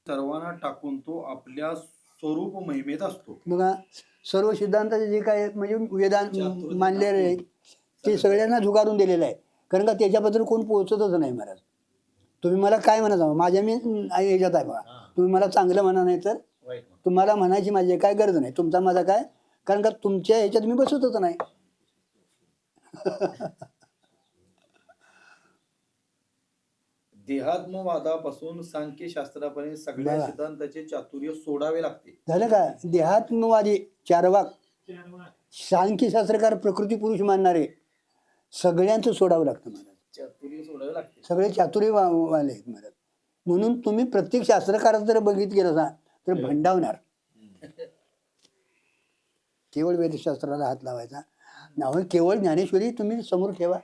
सर्वांना टाकून तो आपल्या स्वरूप महिमेत असतो. बघा सर्व सिद्धांताचे जे काय म्हणजे वेदांत मानलेले आहे ते सगळ्यांना झुगारून दिलेलं आहे. कारण का त्याच्याबद्दल कोण पोहोचतच नाही महाराज. तुम्ही मला काय म्हणत आहो? माझ्या मी ह्याच्यात आहे बघा. तुम्ही मला चांगलं म्हणा, नाही तर तुम्हाला म्हणायची माझी काय गरज नाही. तुमचा माझा काय, कारण का तुमच्या ह्याच्यात मी बसतच नाही. देहात्मवादापासून सांख्यशास्त्रापर्यंत सगळ्या सिद्धांताचे चातुर्य सोडावे लागते. झालं का? देहात्मवादी चारवाक सांख्यशास्त्रकार प्रकृती पुरुष मानणारे सगळ्यांचं सोडावं लागतं महाराज. चातुर्य सोडावे लागते. सगळे चातुर्य वाले आहेत महाराज. म्हणून तुम्ही प्रत्येक शास्त्रकारात जर बघित गेला तर भंडावणार. केवळ वेदशास्त्राला हात लावायचा नाही. केवळ ज्ञानेश्वरी तुम्ही समोर ठेवा.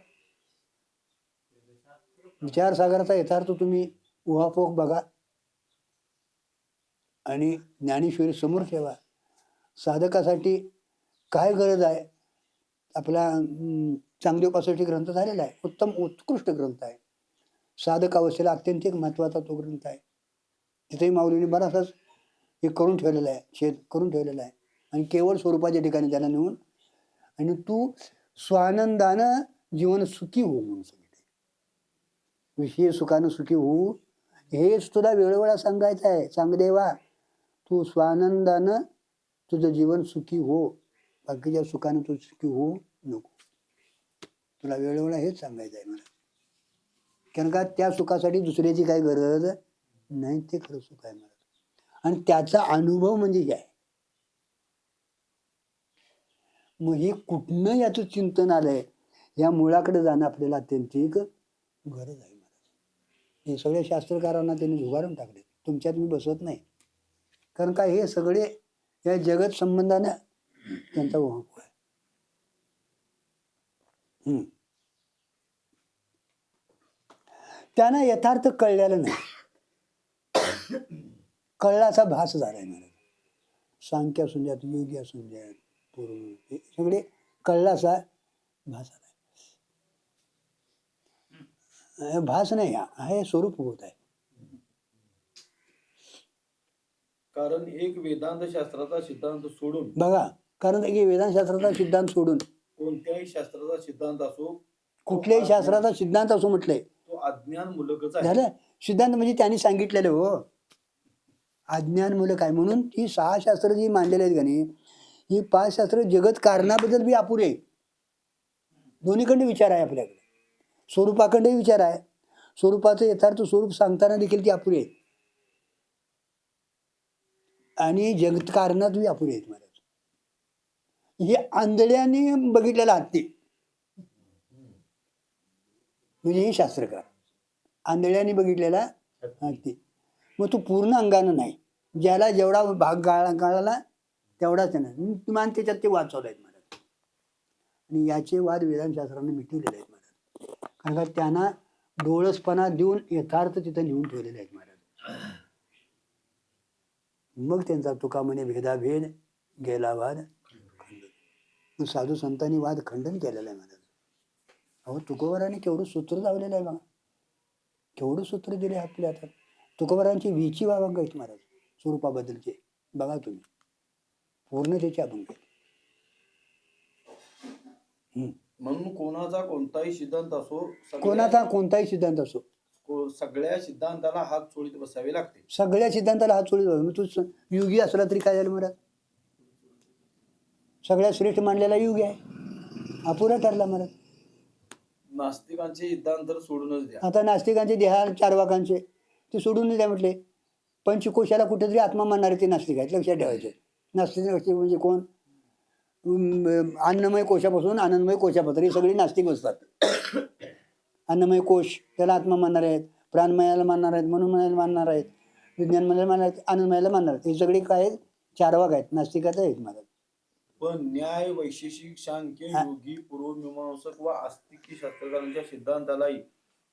विचारसागराचा यथार्थ तुम्ही उहापोह बघा आणि ज्ञानेश्वरी समोर ठेवा. साधकासाठी काय गरज आहे? आपला चांगदेवपासाठी ग्रंथ झालेला आहे, उत्तम उत्कृष्ट ग्रंथ आहे. साधक अवस्थेला अत्यंत एक महत्त्वाचा तो ग्रंथ आहे. तिथेही माऊलीने बराचसाच हे करून ठेवलेलं आहे, छेद करून ठेवलेला आहे. आणि केवळ स्वरूपाच्या ठिकाणी त्याला नेऊन आणि तू स्वानंदानं जीवन सुखी हो म्हणून सांगितले. विषय सुखानं सुखी होऊ हेच तुला वेळोवेळा सांगायचं आहे. चांगदेवा तू स्वानंदानं तुझं जीवन सुखी हो, बाकीच्या सुखानं तू सुखी होऊ नको. तुला वेळोवेळा हेच सांगायचं आहे मला. कारण का त्या सुखासाठी दुसऱ्याची काही गरज नाही. ते खरं सुख आहे मला. आणि त्याचा अनुभव म्हणजे हे आहे. मग हे कुठनं याचं चिंतन आलंय, या मुळाकडे जाणं आपल्याला अत्यंतिक गरज आहे महाराज. हे सगळ्या शास्त्रकारांना त्यांनी झुगारून टाकले. तुमच्यात मी बसत नाही. कारण का हे सगळे या जगत संबंधाने त्यांचा वाहक आहे. त्यांना यथार्थ कळलेलं नाही. कळलाचा भास झालाय महाराज. सांख्य असू द्यात, योगी असू द्यात, पूर्व हे सगळे कळलाचा भास आलाय. भास नाही, हा हे स्वरूप होत आहे. कारण एक वेदांत शास्त्राचा सिद्धांत सोडून बघा, कारण की वेदांतशास्त्राचा सिद्धांत सोडून कोणत्याही शास्त्राचा सिद्धांत असो, कुठल्याही शास्त्राचा सिद्धांत असं म्हटलंय तो अज्ञान मूलकच आहे. झालं. सिद्धांत म्हणजे त्यांनी सांगितलेलं हो, अज्ञानमूलक आहे. म्हणून ही 6 शास्त्र जी मांडलेली आहेत का नाही, ही 5 शास्त्र जगत कारणाबद्दल बी अपुरे आहे. दोन्हीकडे विचार आहे आपल्याकडे. स्वरूपाकडे विचार आहे, स्वरूपाचं यथार्थ स्वरूप सांगताना देखील ती अपुरे आहे, आणि जगत कारणात बी अपुरे आहेत महाराज. हे आंधळ्याने बघितलेला हत्ती म्हणजे हे शास्त्रकार, आंधळ्याने बघितलेला हत्ती. मग तो पूर्ण अंगानं नाही, ज्याला जेवढा भाग गाळाला तेवढाच नाही. किमान त्याच्यात ते वाद चालू आहेत महाराज. आणि याचे वाद वेदांतशास्त्राने मिटवलेले आहेत महाराज. कारण का त्यांना डोळसपणा देऊन यथार्थ तिथं लिहून ठेवलेले आहेत महाराज. मग त्यांचा तुका म्हणे भेदाभेद गेला वाद खंडन. मग साधू संतांनी वाद खंडन केलेलं आहे महाराज. अहो तुकोबारांनी केवढं सूत्र लावलेलं आहे बघा, केवढं सूत्र दिले आपल्या हातात. तुकोबारांची वीची अभंग आहेत महाराज स्वरूपाबद्दलचे, बघा तुम्ही, पूर्ण त्याचे अभंग आहेत. म्हणून कोणाचा कोणताही सिद्धांत असो, कोणाचा कोणताही सिद्धांत असो, सगळ्या सिद्धांताला हात चोळीत बसावे लागते. सगळ्या सिद्धांताला हात चोळीत बसावे. मग तू युगी असला तरी काय झालं महाराज? सगळ्यात श्रेष्ठ मानलेला युगी आहे, अपुरा ठरला महाराज. नास्तिकांचे सिद्धांत तर सोडूनच द्या. आता नास्तिकांचे देहा चारवाकांचे ते सोडून द्या म्हटले. पंचकोशाला कुठेतरी आत्मा मानणारे ते नास्तिक आहेत, लक्षात ठेवायचे. नास्तिक म्हणजे कोण? अन्नमय कोशापासून आनंदमय कोशापर्यंत ही सगळी नास्तिक असतात. अन्नमय कोश त्याला आत्मा मानणार आहेत, प्राणमयाला मानणार आहेत, मनोमयाला मानणार आहेत, विज्ञानमयाला मानणार आहेत, आनंदमयाला मानणार आहेत. हे सगळे काय आहेत? चारवाक आहेत, नास्तिकाचे आहेत महाराज. पण न्याय, वैशेषिक, सांख्य, योगी, पूर्वमीमांसक व आस्तिकी शास्त्रकारांच्या सिद्धांतालाही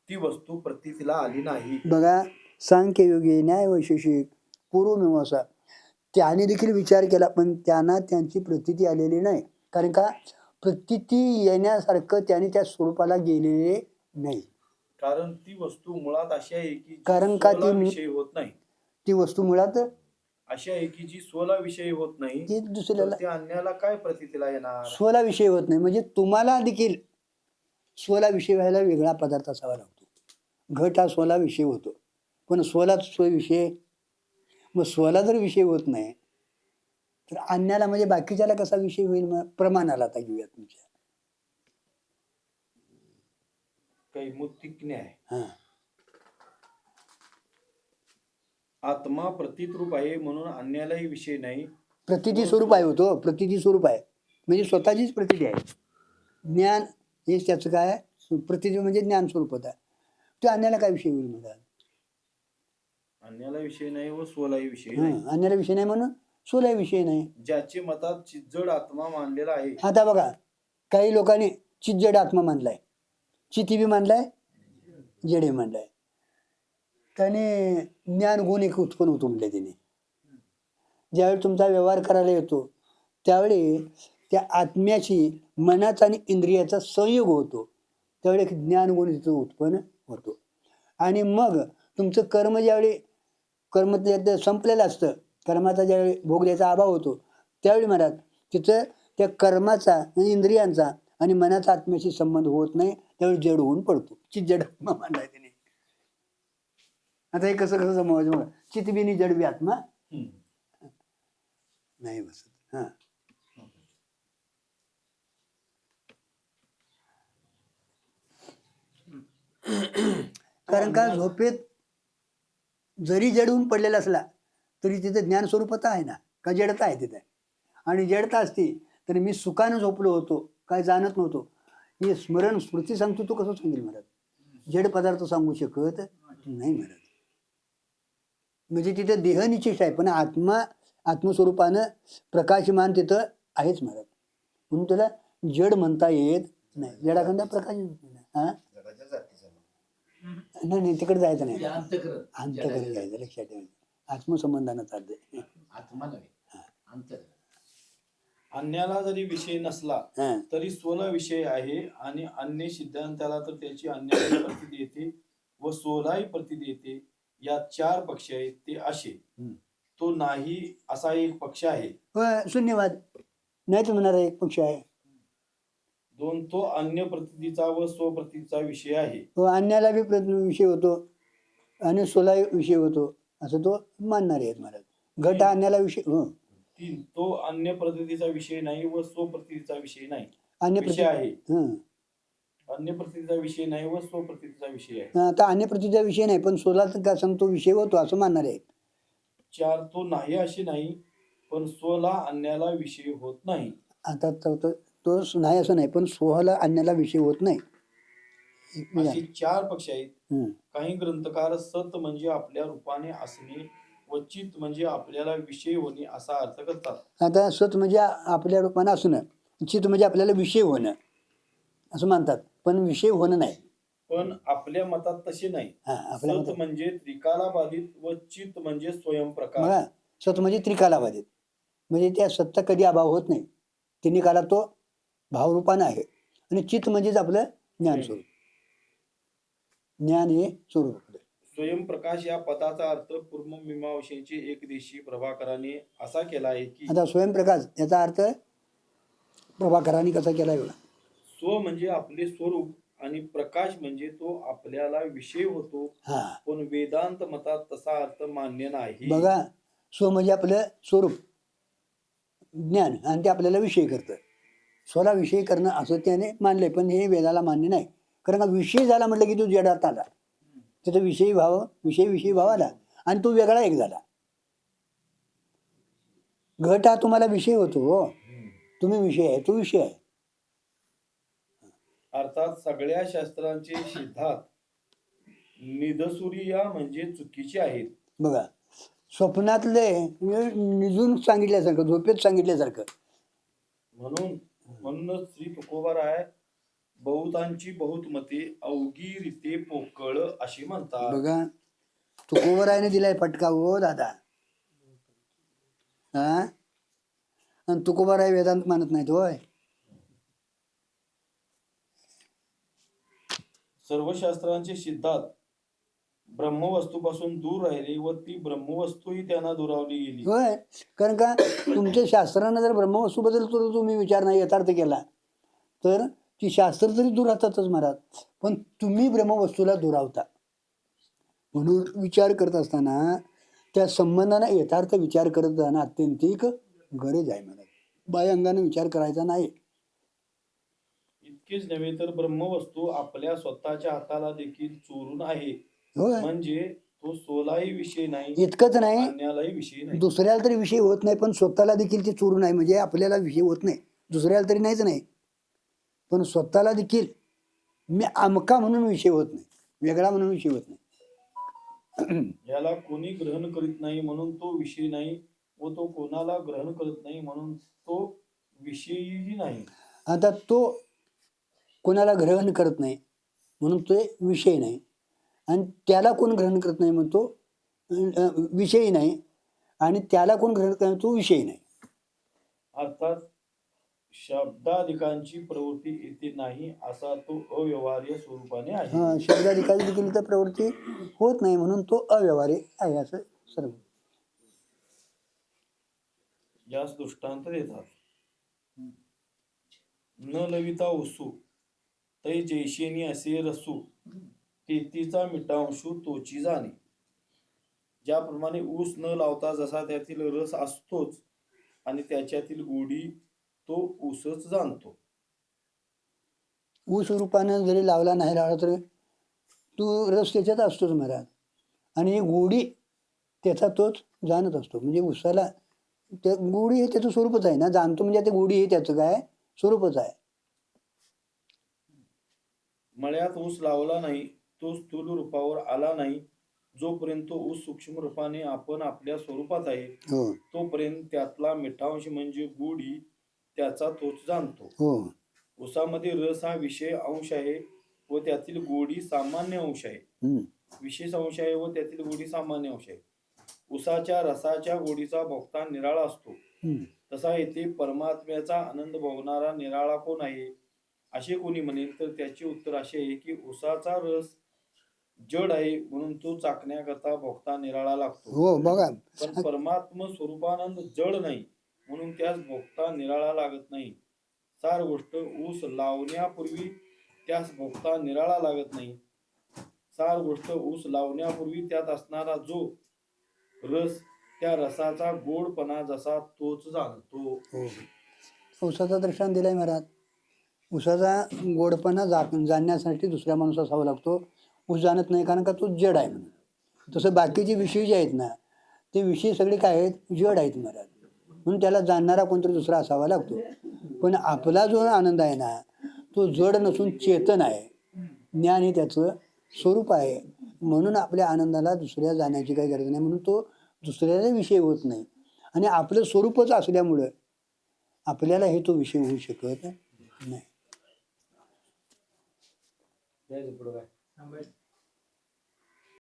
ती वस्तू प्रतीतीला आली नाही. बघा, सांख्य, योगी, न्याय, वैशेषिक, पूर्वमीमांसा त्याने देखील विचार केला, पण त्यांना त्यांची प्रतीती आलेली नाही. कारण का? प्रतीती येण्यासारखं त्याने त्या स्वरूपाला गेलेले नाही. कारण ती वस्तू मुळात अशी आहे की जी कारण का स्वला ती विषयी होत नाही. ती वस्तू मुळात अशी आहे की जी स्वला विषयी होत नाही, ती दुसऱ्याला तर त्या अन्याला काय प्रतीतीला येणार? स्वला विषय होत नाही. म्हणजे तुम्हाला देखील स्वला विषय व्हायला वेगळा पदार्थ असावा लागतो. घट हा स्वला विषय होतो, पण स्वलाच स्वविषय. मग स्वला जर विषय होत नाही तर अन्याला म्हणजे बाकीच्याला कसा विषय होईल? मग प्रमाणाला आता घेऊया तुमच्या. कैमुत्तिक न्याय. हा, आत्मा प्रतीत रूप आहे म्हणून अन्यालाही विषय नाही. प्रतिती स्वरूप आहे होतो, प्रतिती स्वरूप आहे म्हणजे स्वतःचीच प्रतिती आहे. ज्ञान हेच त्याचं काय? प्रतिती म्हणजे ज्ञान स्वरूप होता. ते अन्याला काय विषय होईल? म्हणा अन्याला विषय नाही व स्वलाही विषय हा, नाही. अन्याला विषय नाही म्हणून स्वला विषय नाही. ज्याचे मतात चिज्जड आत्मा मानलेला आहे. आता बघा, काही लोकांनी चिज्जड आत्मा मानलाय, चिती बी मानलाय, जडे मानलाय. त्याने ज्ञान गुण एक उत्पन्न होतो म्हटलं त्याने. ज्यावेळी तुमचा व्यवहार करायला येतो त्यावेळी त्या आत्म्याशी मनाचा आणि इंद्रियाचा संयोग होतो, त्यावेळी एक ज्ञान गुण तिथं उत्पन्न होतो. आणि मग तुमचं कर्म ज्यावेळी कर्म संपलेलं असतं, कर्माचा ज्यावेळी भोग द्यायचा अभाव होतो, त्यावेळी महाराज तिथं त्या कर्माचा आणि इंद्रियांचा आणि मनाचा आत्म्याशी संबंध होत नाही, त्यावेळी जड होऊन पडतो. चिज्जड आत्मा मानलाय त्याने. आता हे कसं कसं समजायचं बघा. चितबिनी जडबी आत्मा नाही बसत. हा, कारण का झोपेत जरी जडून पडलेला असला तरी तिथे ज्ञान स्वरूपता आहे ना, का जडता आहे तिथे. आणि जडता असती तर मी सुखानं झोपलो होतो, काय जाणत नव्हतो, हे स्मरण स्मृती सांगतो तो कसं सांगेल महाराज? जड पदार्थ सांगू शकत नाही महाराज. म्हणजे तिथे देह निश्चित आहे, पण आत्मा आत्मस्वरूपानं प्रकाशमान तिथं आहेच महाराज. म्हणून त्याला जड म्हणता येत नाही. जडाखंड प्रकाश. हा, नाही नाही, तिकडे जायचं नाही, अंतकडे जायचं, लक्षात ठेवायचं. आत्मसंबंधानं चाललंय. आत्मा नव्हे अंतर. अन्याला जरी विषय नसला हा. तरी स्वला विषय आहे आणि अन्य सिद्धांताला तर त्याची अन्यालाही प्रतीत येते व स्वलाही प्रतीत येते. या 4 पक्ष आहेत ते असे. हम्म. तो नाही असा एक पक्ष आहे. होय, शून्यवाद नाहीच म्हणणार एक पक्ष आहे. 2 तो अन्य प्रतीचा व स्वप्रतीचा विषय आहे. तो अन्याला बी विषय होतो आणि सोला विषय होतो असं तो मानणारे आहेत महाराज. घट हा अन्याला विषय 3 तो अन्य प्रतीचा विषय नाही व स्वप्रतीचा विषय नाही. अन्य विषय आहे. हं. अन्य प्रतीचा विषय नाही व स्वप्रतीचा विषय आहे. आता अन्य प्रतीचा विषय नाही पण सोला तर काय सांगतो विषय होतो असं मानणारे आहेत. 4 तो नाही असे नाही पण स्वला अन्याला विषय होत नाही. आता तो नाही असं नाही पण सोहाला अन्याला विषय होत नाही. असे 4 पक्ष आहेत. हं. काही ग्रंथकार सत म्हणजे आपल्या रूपाने असणे व चित म्हणजे आपल्याला विषय होणे असा अर्थ करतात. आता सत म्हणजे आपल्या रूपानं असणं, चित म्हणजे आपल्याला विषय होणं असं मानतात पण विषय होणं नाही. पण आपल्या मतात तसे नाही. हा, आपल्या सत मतात म्हणजे त्रिकाला बाधित व चित म्हणजे स्वयंप्रकाश. बघा, सत म्हणजे त्रिकालाबाधित म्हणजे त्या सत्ता कधी अभाव होत नाही. तिन्ही कालात तो भावरूपानं आहे. आणि चित म्हणजेच आपलं ज्ञानस्वरूप. ज्ञान हे स्वरूप. स्वयंप्रकाश या पदाचा अर्थ पूर्वमीमांसेचे एकदेशी प्रभाकराने असा केला आहे की आता स्वयंप्रकाश याचा अर्थ प्रभाकरांनी कसा केला एवढा. स्व म्हणजे आपले स्वरूप आणि प्रकाश म्हणजे तो आपल्याला विषय होतो. हा, पण वेदांत मतात तसा अर्थ मान्य नाही. बघा, स्व म्हणजे आपलं स्वरूप ज्ञान आणि ते आपल्याला विषय करतं. स्वला विषय करणं असं त्याने मानलंय पण हे वेदाला मान्य नाही. कारण का विषय झाला म्हटलं की तो जडात आला. त्याचा विषयी भाव आला आणि तो वेगळा एक झाला. घट हा तुम्हाला विषय होतो हो. तुम्ही विषय आहे, तो विषय आहे. अर्थात सगळ्या शास्त्रांचे सिद्धांत निदसुरी या म्हणजे चुकीचे आहेत. बघा, स्वप्नातले निजून सांगितल्यासारखं, झोपेत सांगितल्यासारखं. म्हणूनच श्री तुकोबाराय बहुतांची बहुतमते अवघी रीते पोकळ अशी म्हणतात. बघा, तुकोबरायने दिलाय फटका हो दादा. हा, आणि तुकोबराय वेदांत मानत नाहीत होय. सर्व शास्त्रांचे सिद्धांत ब्रह्मवस्तूपासून दूर राहिले व ती ब्रह्मवस्तूही त्यांना दुरावली गेली. होय, कारण का तुमच्या शास्त्रानं जर ब्रह्मवस्तूबद्दल जर तुम्ही विचार नाही यथार्थ केला तर ती शास्त्र तरी दूर राहतातच महाराज. पण तुम्ही ब्रह्मवस्तूला दुरावता. म्हणून विचार करत असताना त्या संबंधाने यथार्थ विचार करत जाणं अत्यंतिक गरज आहे महाराज. बाह्य अंगाने विचार करायचा नाही. इतकेच नव्हे तर ब्रह्मवस्तू आपल्या स्वतःच्या हाताला देखील चोरून आहे. होय, म्हणजे तो सोलाही विषय नाही, इतकंच नाही अन्यालाही विषय नाही. दुसऱ्याला तरी विषय होत नाही पण स्वतःला देखील ते चोरून आहे. म्हणजे आपल्याला विषय होत नाही, दुसऱ्याला तरी नाहीच नाही पण स्वतःला देखील मी अमका म्हणून विषय होत नाही, वेगळा म्हणून विषय होत नाही. याला कोणी ग्रहण करीत नाही म्हणून तो विषय नाही व तो कोणाला ग्रहण करत नाही म्हणून तो विषयही नाही. आता तो कोणाला ग्रहण करत नाही म्हणून तो विषय नाही आणि त्याला कोण ग्रहण करत नाही म्हणून तो विषयी नाही आणि त्याला कोण ग्रहण करत नाही तो विषय नाही. अर्थात शब्दाधिकांची प्रवृत्ती येथे नाही असा तो अव्यवहार्य स्वरूपाने आहे. हा, शब्दाधिकारी देखील तर प्रवृत्ती होत नाही म्हणून तो अव्यवहार्य आहे असं सर्व. यास दृष्टांत देतात. न लविता उसू तै जैशेनी असे रसू तेतीचा मिठांशू तोची जाणे. ज्याप्रमाणे ऊस न लावता जसा त्यातील रस असतोच आणि त्याच्यातील गोडी तो ऊसच जाणतो. ऊस रूपानं जरी लावला नाही लावला तरी तो रस त्याच्यात असतोच महाराज आणि गोडी त्याचा तोच जाणत असतो. म्हणजे ऊसाला त्या गोडी हे त्याचं स्वरूपच आहे ना. जाणतो म्हणजे ते गोडी हे त्याचं काय स्वरूपच आहे. मळ्यात ऊस लावला नाही तो स्थूल रूपावर आला नाही. जोपर्यंत ऊस सूक्ष्म रूपाने आपण आपल्या स्वरूपात आहे हो तोपर्यंत त्यातला मिठांश म्हणजे गोडी त्याचा तोच जाणतो. हो, ऊसामध्ये रस हा विषय अंश आहे व त्यातील गोडी सामान्य अंश आहे. विशेष अंश आहे व त्यातील गोडी सामान्य अंश आहे. उसाच्या रसाच्या गोडीचा भोगता निराळा असतो, हम्म. तसा येथे परमात्म्याचा आनंद भोगणारा निराळा कोण आहे असे कोणी म्हणेल तर त्याचे उत्तर असे आहे की उसाचा रस जड आहे म्हणून तो चाकण्याकरता भोगता निराळा लागतो, हो बघा पण परमात्म स्वरूपानंद जड नाही म्हणून त्यास भोगता निराळा लागत नाही. सार गोष्ट ऊस लावण्यापूर्वी त्यास भोगता निराळा लागत नाही. सार गोष्ट ऊस लावण्यापूर्वी त्यात असणारा जो रस त्या रसाचा गोडपणा जसा तोच जाणतो. हो उसाचा दृष्टांत दिलाय महाराज. उसाचा गोडपणा जाणण्यासाठी दुसऱ्या माणूस असावा लागतो. ऊस जाणत नाही कारण का तो जड आहे म्हणून. तसं बाकीचे विषय जे आहेत ना ते विषय सगळे काय आहेत, जड आहेत महाराज. म्हणून त्याला जाणणारा कोणतरी दुसरा असावा लागतो. पण आपला जो आनंद आहे ना तो जड नसून चेतन आहे. ज्ञान हे त्याचं स्वरूप आहे. म्हणून आपल्या आनंदाला दुसऱ्या जाण्याची काही गरज नाही, म्हणून तो दुसऱ्याला विषय होत नाही. आणि आपलं स्वरूपच असल्यामुळं आपल्याला हे तो विषय होऊ शकत नाही. द्यायचं पुढं काय थांबायचं.